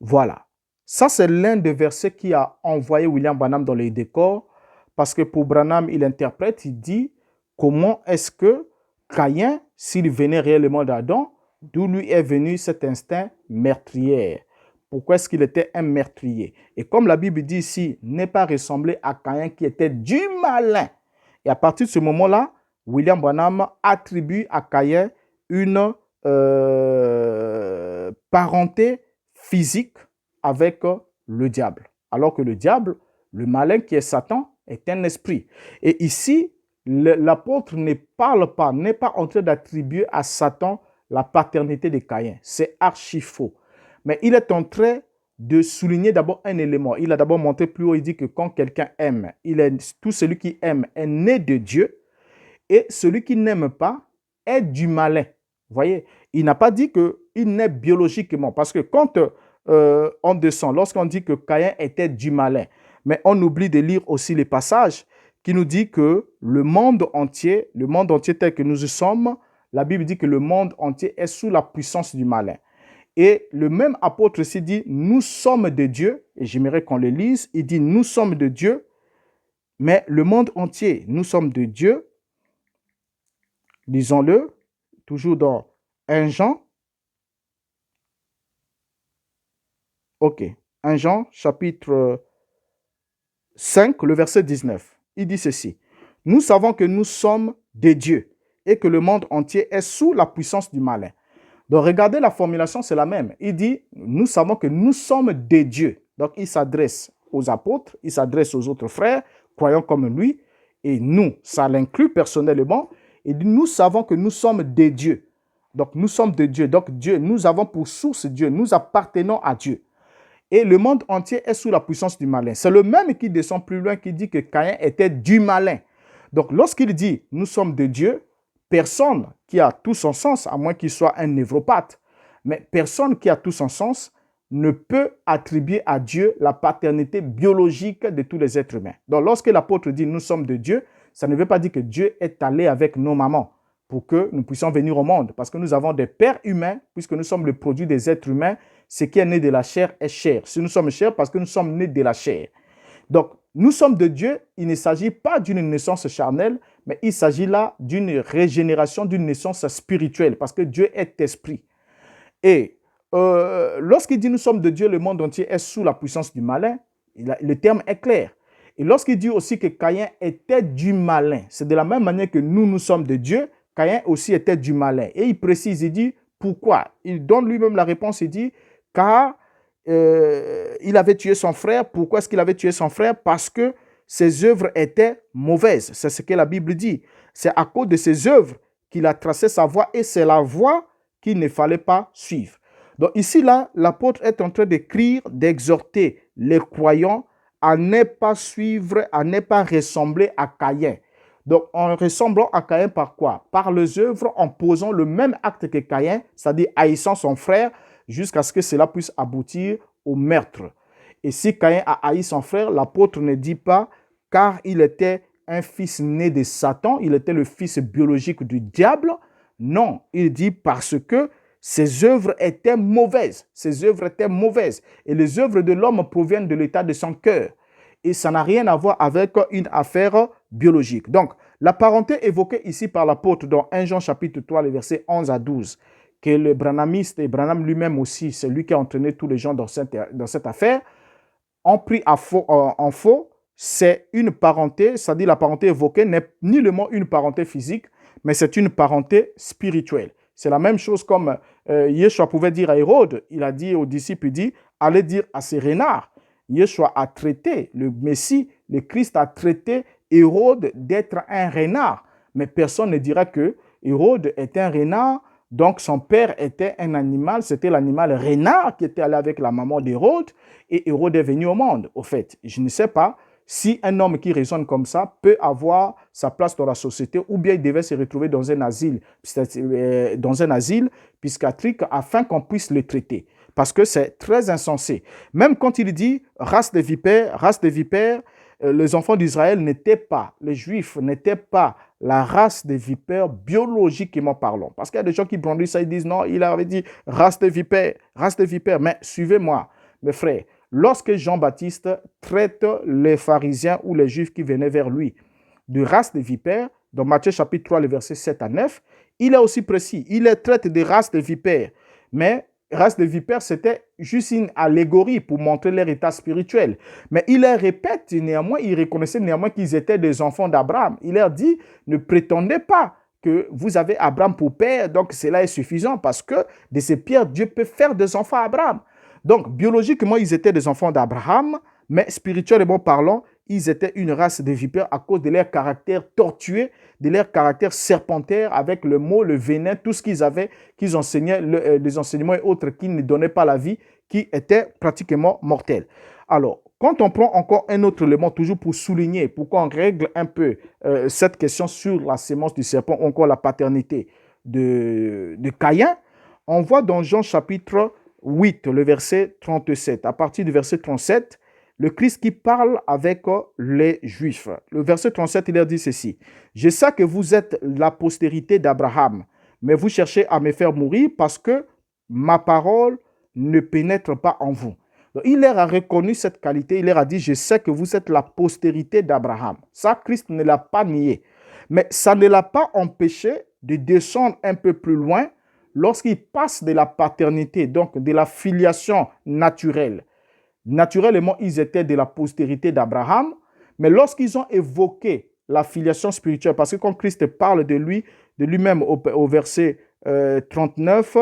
A: Voilà. Ça, c'est l'un des versets qui a envoyé William Branham dans les décors, parce que pour Branham, il interprète, il dit, comment est-ce que Caïn, s'il venait réellement d'Adam, d'où lui est venu cet instinct meurtrier? Pourquoi est-ce qu'il était un meurtrier? Et comme la Bible dit ici, n'est pas ressemblé à Caïn qui était du malin. Et à partir de ce moment-là, William Branham attribue à Caïn une parenté physique avec le diable. Alors que le diable, le malin qui est Satan, est un esprit. Et ici, l'apôtre ne parle pas, n'est pas en train d'attribuer à Satan la paternité de Caïn. C'est archi faux. Mais il est en train de souligner d'abord un élément. Il a d'abord montré plus haut, il dit que quand quelqu'un aime, tout celui qui aime est né de Dieu, et celui qui n'aime pas est du malin. Vous voyez, il n'a pas dit qu'il naît biologiquement, parce que quand on descend, lorsqu'on dit que Caïn était du malin, mais on oublie de lire aussi les passages qui nous dit que le monde entier tel que nous y sommes, la Bible dit que le monde entier est sous la puissance du malin. Et le même apôtre ici dit, nous sommes de Dieu, et j'aimerais qu'on le lise, il dit, nous sommes de Dieu, mais le monde entier, nous sommes de Dieu. Lisons-le, toujours dans 1 Jean. Ok, 1 Jean, chapitre 5, le verset 19. Il dit ceci. Nous savons que nous sommes des dieux et que le monde entier est sous la puissance du malin. Donc, regardez la formulation, c'est la même. Il dit, nous savons que nous sommes des dieux. Donc, il s'adresse aux apôtres, il s'adresse aux autres frères, croyant comme lui, et nous, ça l'inclut personnellement. Il dit, nous savons que nous sommes des dieux. Donc, nous sommes des dieux. Donc, Dieu, nous avons pour source Dieu. Nous appartenons à Dieu. Et le monde entier est sous la puissance du malin. C'est le même qui descend plus loin, qui dit que Caïn était du malin. Donc, lorsqu'il dit, nous sommes de Dieu, personne qui a tout son sens, à moins qu'il soit un névropathe, mais personne qui a tout son sens ne peut attribuer à Dieu la paternité biologique de tous les êtres humains. Donc, lorsque l'apôtre dit, nous sommes de Dieu, ça ne veut pas dire que Dieu est allé avec nos mamans pour que nous puissions venir au monde, parce que nous avons des pères humains, puisque nous sommes le produit des êtres humains. Ce qui est né de la chair est chair. Si nous sommes chairs, parce que nous sommes nés de la chair. Donc, nous sommes de Dieu. Il ne s'agit pas d'une naissance charnelle, mais il s'agit là d'une régénération, d'une naissance spirituelle, parce que Dieu est esprit. Et lorsqu'il dit nous sommes de Dieu, le monde entier est sous la puissance du malin, le terme est clair. Et lorsqu'il dit aussi que Caïn était du malin, c'est de la même manière que nous sommes de Dieu, Caïn aussi était du malin. Et il précise, il dit pourquoi. Il donne lui-même la réponse, il dit car il avait tué son frère. Pourquoi est-ce qu'il avait tué son frère? Parce que ses œuvres étaient mauvaises. C'est ce que la Bible dit. C'est à cause de ses œuvres qu'il a tracé sa voie et c'est la voie qu'il ne fallait pas suivre. Donc ici, là, l'apôtre est en train d'écrire, d'exhorter les croyants à ne pas suivre, à ne pas ressembler à Caïn. Donc, en ressemblant à Caïn par quoi? Par les œuvres, en posant le même acte que Caïn, c'est-à-dire haïssant son frère, jusqu'à ce que cela puisse aboutir au meurtre. Et si Caïn a haï son frère, l'apôtre ne dit pas car il était un fils né de Satan, il était le fils biologique du diable. Non, il dit parce que ses œuvres étaient mauvaises. Ses œuvres étaient mauvaises. Et les œuvres de l'homme proviennent de l'état de son cœur. Et ça n'a rien à voir avec une affaire biologique. Donc, la parenté évoquée ici par l'apôtre dans 1 Jean chapitre 3, les versets 11 à 12, que le branhamiste et Branham lui-même aussi, c'est lui qui a entraîné tous les gens dans cette affaire, ont pris en faux, c'est une parenté, c'est-à-dire la parenté évoquée n'est ni le mot une parenté physique, mais c'est une parenté spirituelle. C'est la même chose comme Yeshua pouvait dire à Hérode, il a dit aux disciples, il dit, allez dire à ces renards. Yeshua a traité, le Messie, le Christ a traité Hérode d'être un renard. Mais personne ne dira que Hérode est un renard, donc son père était un animal, c'était l'animal renard qui était allé avec la maman d'Hérode, et Hérode est venu au monde. Au fait, je ne sais pas si un homme qui raisonne comme ça peut avoir sa place dans la société ou bien il devait se retrouver dans un asile psychiatrique afin qu'on puisse le traiter. Parce que c'est très insensé. Même quand il dit race de vipères, les enfants d'Israël n'étaient pas, les Juifs n'étaient pas la race des vipères biologiquement parlant. Parce qu'il y a des gens qui brandissent ça, ils disent non, il avait dit race de vipères. Mais suivez-moi, mes frères. Lorsque Jean-Baptiste traite les pharisiens ou les Juifs qui venaient vers lui de race de vipères, dans Matthieu chapitre 3, les versets 7 à 9, il est aussi précis. Il les traite de race de vipères. Mais race de vipères, c'était juste une allégorie pour montrer leur état spirituel. Mais il leur répète néanmoins, il reconnaissait néanmoins qu'ils étaient des enfants d'Abraham. Il leur dit, ne prétendez pas que vous avez Abraham pour père, donc cela est suffisant parce que de ces pierres, Dieu peut faire des enfants à Abraham. Donc, biologiquement, ils étaient des enfants d'Abraham, mais spirituellement parlant, ils étaient une race de vipères à cause de leur caractère tortueux, de leur caractère serpentaire avec le mot, le venin, tout ce qu'ils avaient, qu'ils enseignaient, les enseignements et autres qui ne donnaient pas la vie, qui étaient pratiquement mortels. Alors, quand on prend encore un autre élément, toujours pour souligner, pourquoi on règle un peu cette question sur la sémence du serpent, encore la paternité de Caïn, on voit dans Jean chapitre 8, le verset 37, à partir du verset 37, le Christ qui parle avec les Juifs. Le verset 37, il leur dit ceci. « Je sais que vous êtes la postérité d'Abraham, mais vous cherchez à me faire mourir parce que ma parole ne pénètre pas en vous. » Donc, il leur a reconnu cette qualité. Il leur a dit « Je sais que vous êtes la postérité d'Abraham. » Ça, Christ ne l'a pas nié. Mais ça ne l'a pas empêché de descendre un peu plus loin lorsqu'il passe de la paternité, donc de la filiation naturelle. Naturellement, ils étaient de la postérité d'Abraham, mais lorsqu'ils ont évoqué la filiation spirituelle, parce que quand Christ parle de lui-même au verset 39,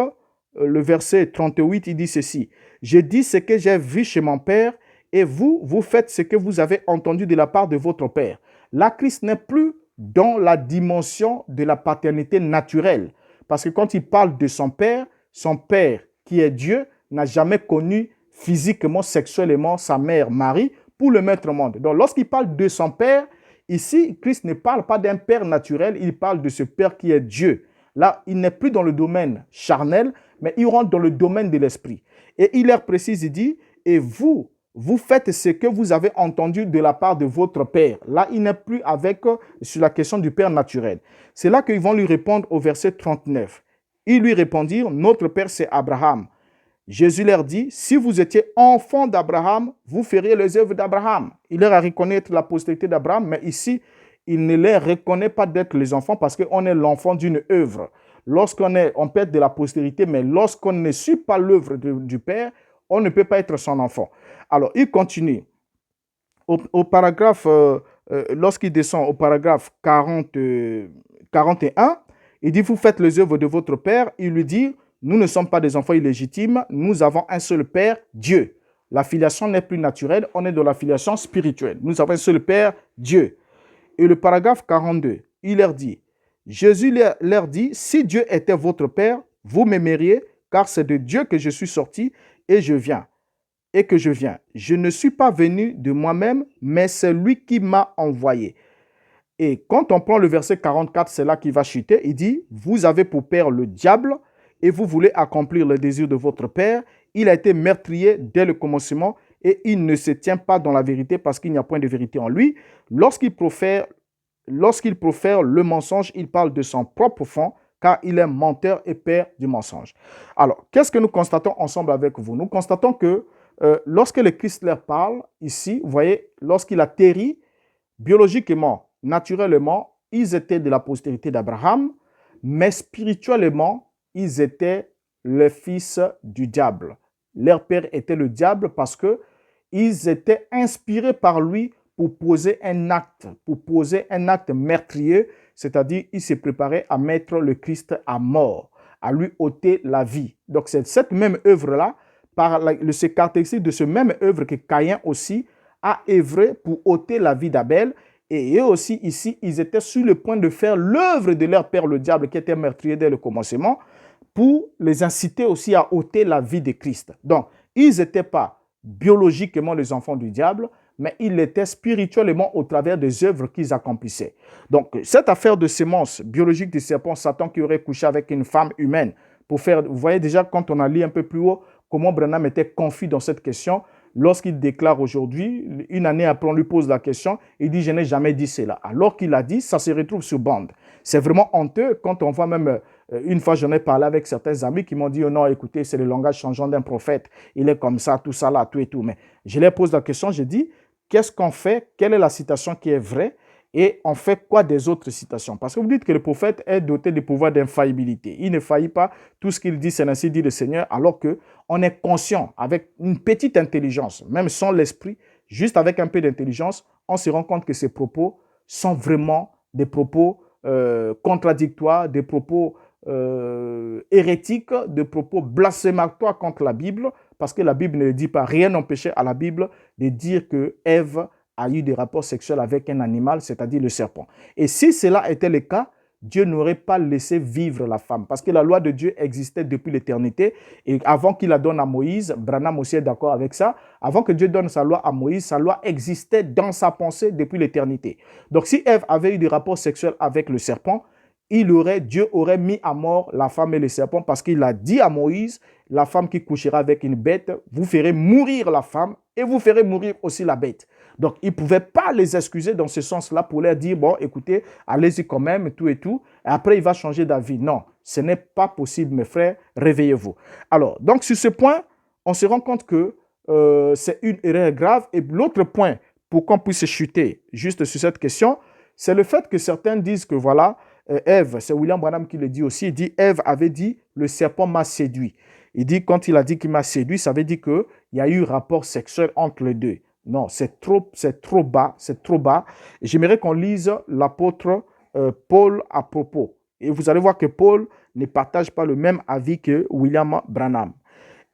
A: le verset 38, il dit ceci. « Je dis ce que j'ai vu chez mon Père, et vous, vous faites ce que vous avez entendu de la part de votre Père. » Là, Christ n'est plus dans la dimension de la paternité naturelle. Parce que quand il parle de son Père qui est Dieu, n'a jamais connu physiquement, sexuellement sa mère Marie pour le mettre au monde. Donc lorsqu'il parle de son Père, ici, Christ ne parle pas d'un Père naturel, il parle de ce Père qui est Dieu. Là, il n'est plus dans le domaine charnel, mais il rentre dans le domaine de l'esprit. Et il leur précise, il dit, et vous faites ce que vous avez entendu de la part de votre Père. Là, il n'est plus sur la question du Père naturel. C'est là qu'ils vont lui répondre au verset 39. Ils lui répondirent, notre Père c'est Abraham. Jésus leur dit, si vous étiez enfants d'Abraham, vous feriez les œuvres d'Abraham. Il leur a reconnaître la postérité d'Abraham, mais ici, il ne les reconnaît pas d'être les enfants parce qu'on est l'enfant d'une œuvre. On peut être de la postérité, mais lorsqu'on ne suit pas l'œuvre du Père, on ne peut pas être son enfant. Alors, il continue. Au paragraphe, lorsqu'il descend au paragraphe 41, il dit, vous faites les œuvres de votre Père. Il lui dit, nous ne sommes pas des enfants illégitimes, nous avons un seul Père, Dieu. La filiation n'est plus naturelle, on est dans la filiation spirituelle. Nous avons un seul Père, Dieu. Et le paragraphe 42, il leur dit, Jésus leur dit, si Dieu était votre Père, vous m'aimeriez, car c'est de Dieu que je suis sorti et que je viens. Je ne suis pas venu de moi-même, mais c'est lui qui m'a envoyé. Et quand on prend le verset 44, c'est là qu'il va chuter. Il dit, vous avez pour père le diable et vous voulez accomplir le désir de votre père. Il a été meurtrier dès le commencement et il ne se tient pas dans la vérité parce qu'il n'y a point de vérité en lui. Lorsqu'il profère le mensonge, il parle de son propre fond, car il est menteur et père du mensonge. Alors, qu'est-ce que nous constatons ensemble avec vous? Nous constatons que lorsque le Christ leur parle, ici, vous voyez, lorsqu'il atterrit, biologiquement, naturellement, ils étaient de la postérité d'Abraham, mais spirituellement, ils étaient les fils du diable. Leur père était le diable parce qu'ils étaient inspirés par lui pour poser un acte meurtrier, c'est-à-dire il s'est préparé à mettre le Christ à mort, à lui ôter la vie. Donc c'est cette même œuvre-là, c'est caractéristique de ce même œuvre que Caïn aussi a œuvré pour ôter la vie d'Abel. Et eux aussi, ici, ils étaient sur le point de faire l'œuvre de leur père, le diable, qui était meurtrier dès le commencement, pour les inciter aussi à ôter la vie de Christ. Donc, ils n'étaient pas biologiquement les enfants du diable, mais ils l'étaient spirituellement au travers des œuvres qu'ils accomplissaient. Donc, cette affaire de sémence biologique du serpent, Satan qui aurait couché avec une femme humaine pour faire, vous voyez déjà quand on a lu un peu plus haut, comment Branham était confus dans cette question, lorsqu'il déclare aujourd'hui, une année après on lui pose la question, il dit « je n'ai jamais dit cela ». Alors qu'il a dit, ça se retrouve sur bande. C'est vraiment honteux quand on voit même, une fois j'en ai parlé avec certains amis qui m'ont dit oh « non, écoutez, c'est le langage changeant d'un prophète, il est comme ça, tout ça là, tout et tout ». Mais je leur pose la question, je dis « qu'est-ce qu'on fait? Quelle est la citation qui est vraie ? Et on fait quoi des autres citations ?» Parce que vous dites que le prophète est doté du pouvoir d'infaillibilité. Il ne faillit pas. Tout ce qu'il dit, c'est ainsi dit le Seigneur, alors qu'on est conscient, avec une petite intelligence, même sans l'esprit, juste avec un peu d'intelligence, on se rend compte que ces propos sont vraiment des propos contradictoires, des propos hérétiques, des propos blasphématoires contre la Bible, parce que la Bible ne dit pas, rien n'empêchait à la Bible de dire que Ève a eu des rapports sexuels avec un animal, c'est-à-dire le serpent. Et si cela était le cas, Dieu n'aurait pas laissé vivre la femme, parce que la loi de Dieu existait depuis l'éternité, et avant qu'il la donne à Moïse, Branham aussi est d'accord avec ça, avant que Dieu donne sa loi à Moïse, sa loi existait dans sa pensée depuis l'éternité. Donc si Ève avait eu des rapports sexuels avec le serpent, Dieu aurait mis à mort la femme et le serpent, parce qu'il a dit à Moïse, la femme qui couchera avec une bête, vous ferez mourir la femme et vous ferez mourir aussi la bête. Donc, il ne pouvait pas les excuser dans ce sens-là pour leur dire, bon, écoutez, allez-y quand même, tout et tout. Et après, il va changer d'avis. Non, ce n'est pas possible, mes frères, réveillez-vous. Alors, donc, sur ce point, on se rend compte que c'est une erreur grave. Et l'autre point, pour qu'on puisse chuter juste sur cette question, c'est le fait que certains disent que voilà, Ève, c'est William Branham qui le dit aussi, il dit, Ève avait dit, le serpent m'a séduit. Il dit, quand il a dit qu'il m'a séduit, ça veut dire qu'il y a eu rapport sexuel entre les deux. Non, c'est trop bas, c'est trop bas. J'aimerais qu'on lise l'apôtre Paul à propos. Et vous allez voir que Paul ne partage pas le même avis que William Branham.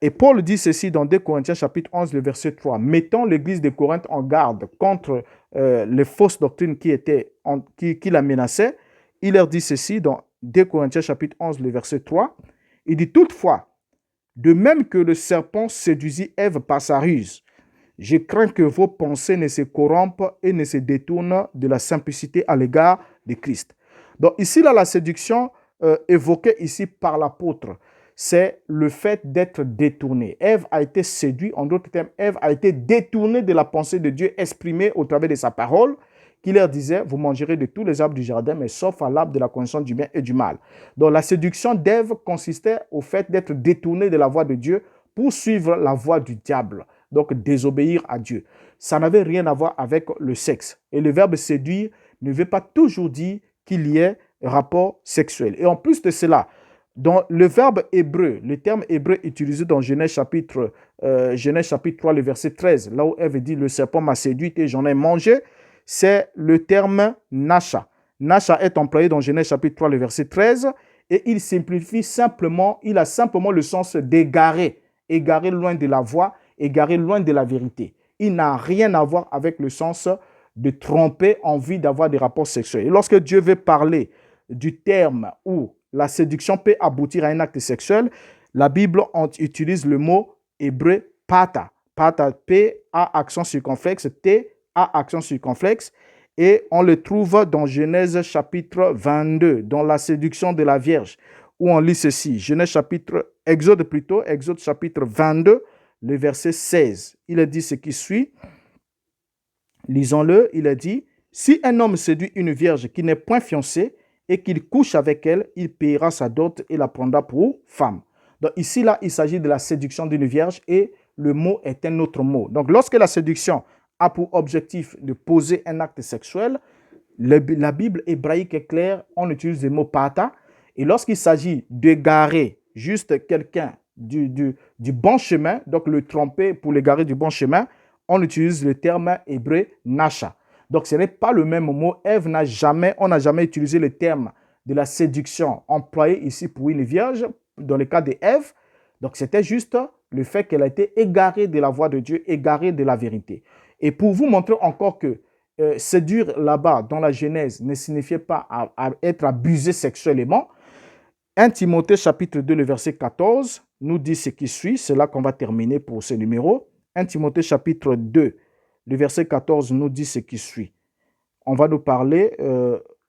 A: Et Paul dit ceci dans 2 Corinthiens chapitre 11, le verset 3. « Mettons l'église de Corinthe en garde contre les fausses doctrines qui la menaçaient. » Il leur dit ceci dans 2 Corinthiens chapitre 11, le verset 3. Il dit « Toutefois, de même que le serpent séduisit Ève par sa ruse, je crains que vos pensées ne se corrompent et ne se détournent de la simplicité à l'égard de Christ. » Donc ici, là, la séduction évoquée ici par l'apôtre, c'est le fait d'être détourné. Ève a été séduite, en d'autres termes, Ève a été détournée de la pensée de Dieu exprimée au travers de sa parole, qui leur disait, vous mangerez de tous les arbres du jardin, mais sauf à l'arbre de la connaissance du bien et du mal. Donc la séduction d'Ève consistait au fait d'être détournée de la voie de Dieu pour suivre la voie du diable. Donc désobéir à Dieu. Ça n'avait rien à voir avec le sexe. Et le verbe séduire ne veut pas toujours dire qu'il y ait rapport sexuel. Et en plus de cela, dans le verbe hébreu, le terme hébreu utilisé dans Genèse chapitre 3, le verset 13, là où Ève dit « le serpent m'a séduite et j'en ai mangé », c'est le terme nasha. Nasha est employé dans Genèse chapitre 3, le verset 13, et il simplifie simplement, il a simplement le sens d'égarer, égarer loin de la voie, égaré loin de la vérité. Il n'a rien à voir avec le sens de tromper en vue d'avoir des rapports sexuels. Et lorsque Dieu veut parler du terme où la séduction peut aboutir à un acte sexuel, la Bible utilise le mot hébreu pata. Pata, P-A accent circonflexe, T-A accent circonflexe. Et on le trouve dans Genèse chapitre 22, dans la séduction de la Vierge, où on lit ceci. Exode chapitre 22, le verset 16, il a dit ce qui suit. Lisons-le, il a dit, « Si un homme séduit une vierge qui n'est point fiancée et qu'il couche avec elle, il paiera sa dot et la prendra pour femme. » Donc ici, là, il s'agit de la séduction d'une vierge et le mot est un autre mot. Donc lorsque la séduction a pour objectif de poser un acte sexuel, la Bible hébraïque est claire, on utilise le mot pata. Et lorsqu'il s'agit d'égarer juste quelqu'un du bon chemin, donc le tromper pour l'égarer du bon chemin, on utilise le terme hébreu nasha. Donc ce n'est pas le même mot. On n'a jamais utilisé le terme de la séduction employé ici pour une vierge, dans le cas d'Ève. Donc c'était juste le fait qu'elle a été égarée de la voie de Dieu, égarée de la vérité. Et pour vous montrer encore que séduire là-bas, dans la Genèse, ne signifiait pas à être abusé sexuellement. 1 Timothée chapitre 2, le verset 14, nous dit ce qui suit. C'est là qu'on va terminer pour ce numéro. 1 Timothée chapitre 2, le verset 14 nous dit ce qui suit. On va nous parler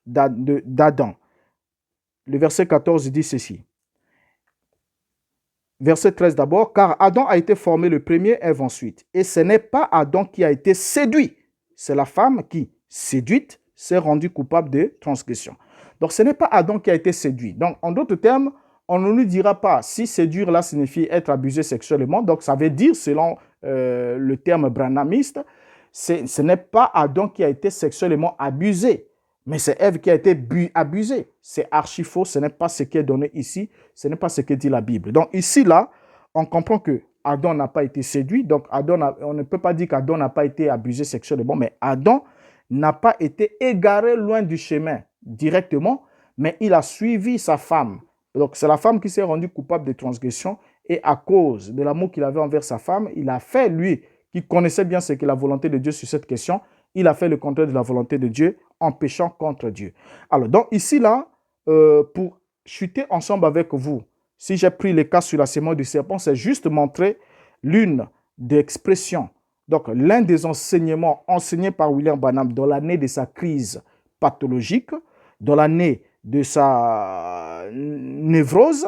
A: d'Adam. Le verset 14 dit ceci. Verset 13 d'abord. Car Adam a été formé le premier, Ève ensuite. Et ce n'est pas Adam qui a été séduit. C'est la femme qui, séduite, s'est rendue coupable de transgression. Donc, ce n'est pas Adam qui a été séduit. Donc, en d'autres termes, on ne nous dira pas si séduire là signifie être abusé sexuellement. Donc, ça veut dire, selon le terme branhamiste, ce n'est pas Adam qui a été sexuellement abusé, mais c'est Ève qui a été abusée. C'est archi faux, ce n'est pas ce qui est donné ici, ce n'est pas ce que dit la Bible. Donc, ici, là, on comprend que Adam n'a pas été séduit, donc on ne peut pas dire qu'Adam n'a pas été abusé sexuellement, mais Adam n'a pas été égaré loin du chemin directement, mais il a suivi sa femme. Donc c'est la femme qui s'est rendue coupable de transgression et à cause de l'amour qu'il avait envers sa femme, il a fait, lui, qui connaissait bien ce qu'est la volonté de Dieu sur cette question, il a fait le contraire de la volonté de Dieu en péchant contre Dieu. Alors donc ici, là, pour chuter ensemble avec vous, si j'ai pris le cas sur la sémence du serpent, c'est juste montrer l'une des expressions, donc l'un des enseignements enseignés par William Branham dans l'année de sa crise pathologique, dans l'année de sa névrose,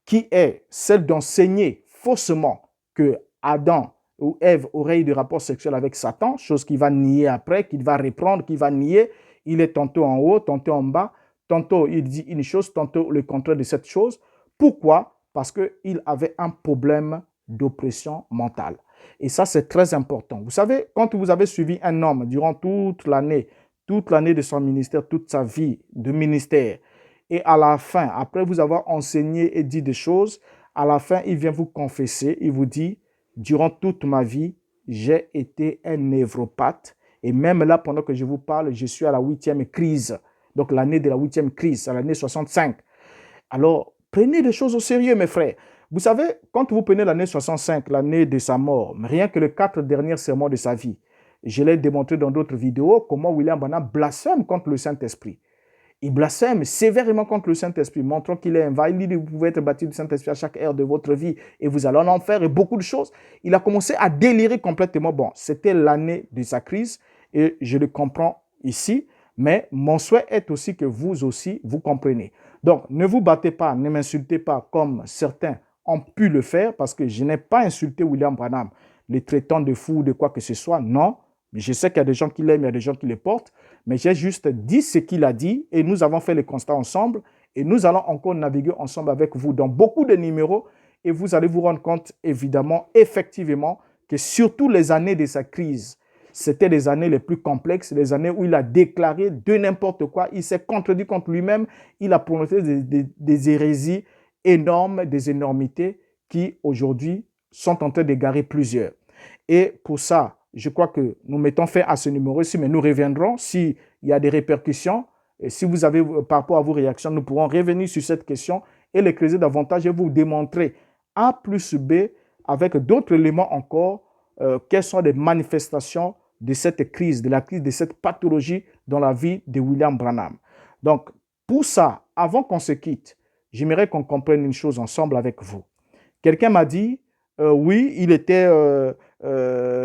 A: qui est celle d'enseigner faussement que Adam ou Ève aurait eu des rapports sexuels avec Satan, chose qu'il va nier après, qu'il va reprendre, qu'il va nier. Il est tantôt en haut, tantôt en bas, tantôt il dit une chose, tantôt le contraire de cette chose. Pourquoi? Parce qu'il avait un problème d'oppression mentale. Et ça, c'est très important. Vous savez, quand vous avez suivi un homme durant toute l'année de son ministère, toute sa vie de ministère, et à la fin, après vous avoir enseigné et dit des choses, à la fin, il vient vous confesser, il vous dit, durant toute ma vie, j'ai été un névropathe, et même là, pendant que je vous parle, je suis à la 8e crise, donc l'année de la 8e crise, à l'année 65. Alors, prenez les choses au sérieux, mes frères. Vous savez, quand vous prenez l'année 65, l'année de sa mort, rien que les 4 derniers sermons de sa vie, je l'ai démontré dans d'autres vidéos, comment William Branham blasphème contre le Saint-Esprit. Il blasphème sévèrement contre le Saint-Esprit, montrant qu'il est invalide, vous pouvez être baptisé du Saint-Esprit à chaque heure de votre vie et vous allez en enfer et beaucoup de choses. Il a commencé à délirer complètement. Bon, c'était l'année de sa crise et je le comprends ici, mais mon souhait est aussi que vous aussi, vous compreniez. Donc, ne vous battez pas, ne m'insultez pas comme certains ont pu le faire parce que je n'ai pas insulté William Branham, les traitant de fou ou de quoi que ce soit, non. Je sais qu'il y a des gens qui l'aiment, il y a des gens qui le portent, mais j'ai juste dit ce qu'il a dit et nous avons fait le constat ensemble et nous allons encore naviguer ensemble avec vous dans beaucoup de numéros et vous allez vous rendre compte évidemment, effectivement, que surtout les années de sa crise, c'était les années les plus complexes, les années où il a déclaré de n'importe quoi, il s'est contredit contre lui-même, il a prononcé des hérésies énormes, des énormités qui aujourd'hui sont en train d'égarer plusieurs. Et pour ça, je crois que nous mettons fin à ce numéro-ci, mais nous reviendrons s'il y a des répercussions. Et si vous avez, par rapport à vos réactions, nous pourrons revenir sur cette question et les creuser davantage et vous démontrer A plus B avec d'autres éléments encore, quelles sont les manifestations de cette crise, de la crise de cette pathologie dans la vie de William Branham. Donc, pour ça, avant qu'on se quitte, j'aimerais qu'on comprenne une chose ensemble avec vous. Quelqu'un m'a dit, oui, il était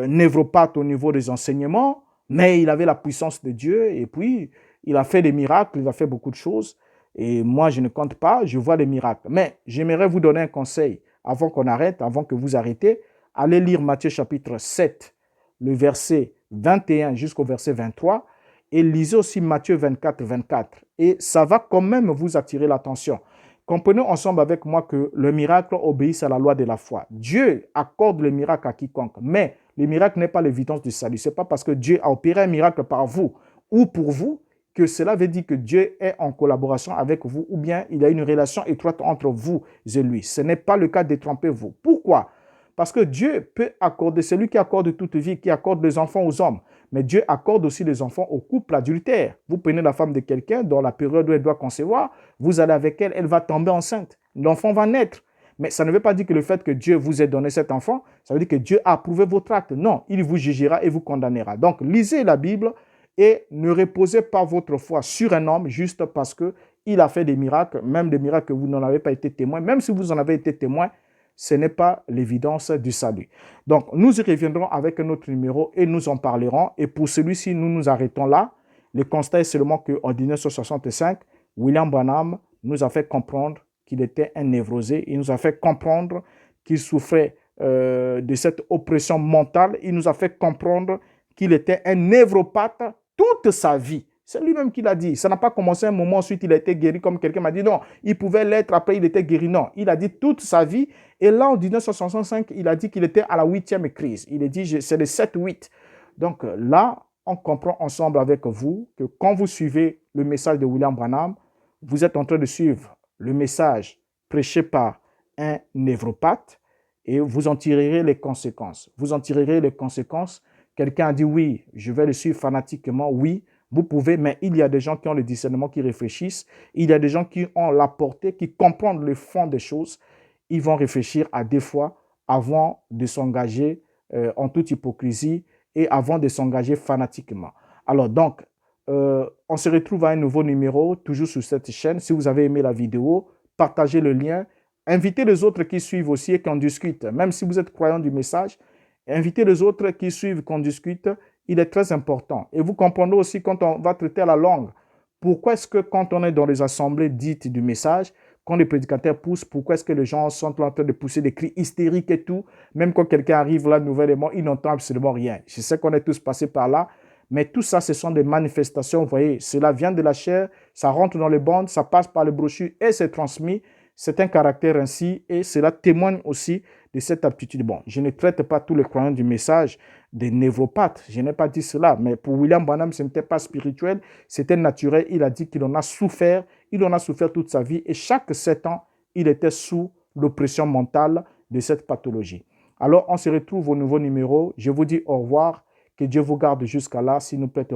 A: névropathe au niveau des enseignements, mais il avait la puissance de Dieu et puis il a fait des miracles, il a fait beaucoup de choses. Et moi, je ne compte pas, je vois des miracles. Mais j'aimerais vous donner un conseil avant qu'on arrête, avant que vous arrêtez. Allez lire Matthieu chapitre 7, le verset 21 jusqu'au verset 23 et lisez aussi Matthieu 24, 24. Et ça va quand même vous attirer l'attention. Comprenons ensemble avec moi que le miracle obéit à la loi de la foi. Dieu accorde le miracle à quiconque, mais le miracle n'est pas l'évidence du salut. Ce n'est pas parce que Dieu a opéré un miracle par vous ou pour vous que cela veut dire que Dieu est en collaboration avec vous ou bien il y a une relation étroite entre vous et lui. Ce n'est pas le cas de tromper vous. Pourquoi? Parce que Dieu peut accorder, c'est lui qui accorde toute vie, qui accorde les enfants aux hommes. Mais Dieu accorde aussi les enfants aux couples adultères. Vous prenez la femme de quelqu'un dans la période où elle doit concevoir, vous allez avec elle, elle va tomber enceinte. L'enfant va naître. Mais ça ne veut pas dire que le fait que Dieu vous ait donné cet enfant, ça veut dire que Dieu a approuvé votre acte. Non, il vous jugera et vous condamnera. Donc, lisez la Bible et ne reposez pas votre foi sur un homme juste parce qu'il a fait des miracles, même des miracles que vous n'en avez pas été témoin. Même si vous en avez été témoin, ce n'est pas l'évidence du salut. Donc, nous y reviendrons avec un autre numéro et nous en parlerons. Et pour celui-ci, nous nous arrêtons là. Le constat est seulement qu'en 1965, William Branham nous a fait comprendre qu'il était un névrosé. Il nous a fait comprendre qu'il souffrait de cette oppression mentale. Il nous a fait comprendre qu'il était un névropathe toute sa vie. C'est lui-même qui l'a dit. Ça n'a pas commencé un moment, ensuite il a été guéri comme quelqu'un m'a dit. Non, il pouvait l'être, après il était guéri. Non, il a dit toute sa vie. Et là, en 1965, il a dit qu'il était à la 8e crise. Il a dit, c'est le 7-8. Donc là, on comprend ensemble avec vous que quand vous suivez le message de William Branham, vous êtes en train de suivre le message prêché par un névropathe et vous en tirerez les conséquences. Vous en tirerez les conséquences. Quelqu'un a dit oui, je vais le suivre fanatiquement. Oui, vous pouvez, mais il y a des gens qui ont le discernement, qui réfléchissent. Il y a des gens qui ont la portée, qui comprennent le fond des choses. Ils vont réfléchir à deux fois avant de s'engager en toute hypocrisie et avant de s'engager fanatiquement. Alors donc, on se retrouve à un nouveau numéro, toujours sur cette chaîne. Si vous avez aimé la vidéo, partagez le lien. Invitez les autres qui suivent aussi et qu'on discute. Même si vous êtes croyant du message, invitez les autres qui suivent, qu'on discute. Il est très important. Et vous comprendrez aussi quand on va traiter la langue. Pourquoi est-ce que quand on est dans les assemblées dites du message, quand les prédicateurs poussent, pourquoi est-ce que les gens sont en train de pousser des cris hystériques et tout? Même quand quelqu'un arrive là nouvellement, il n'entend absolument rien. Je sais qu'on est tous passés par là, mais tout ça, ce sont des manifestations. Vous voyez, cela vient de la chair, ça rentre dans les bandes, ça passe par les brochures et c'est transmis. C'est un caractère ainsi et cela témoigne aussi de cette aptitude. Bon, je ne traite pas tous les croyants du message des névropathes. Je n'ai pas dit cela, mais pour William Branham, ce n'était pas spirituel, c'était naturel. Il a dit qu'il en a souffert, il en a souffert toute sa vie et chaque 7 ans, il était sous l'oppression mentale de cette pathologie. Alors, on se retrouve au nouveau numéro. Je vous dis au revoir. Que Dieu vous garde jusqu'à là. S'il nous prête,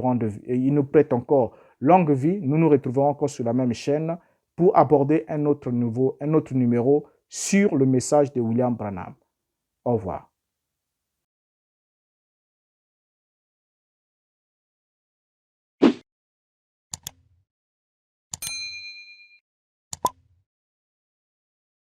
A: il nous prête encore longue vie, nous nous retrouverons encore sur la même chaîne pour aborder un autre numéro sur le message de William Branham. Au revoir.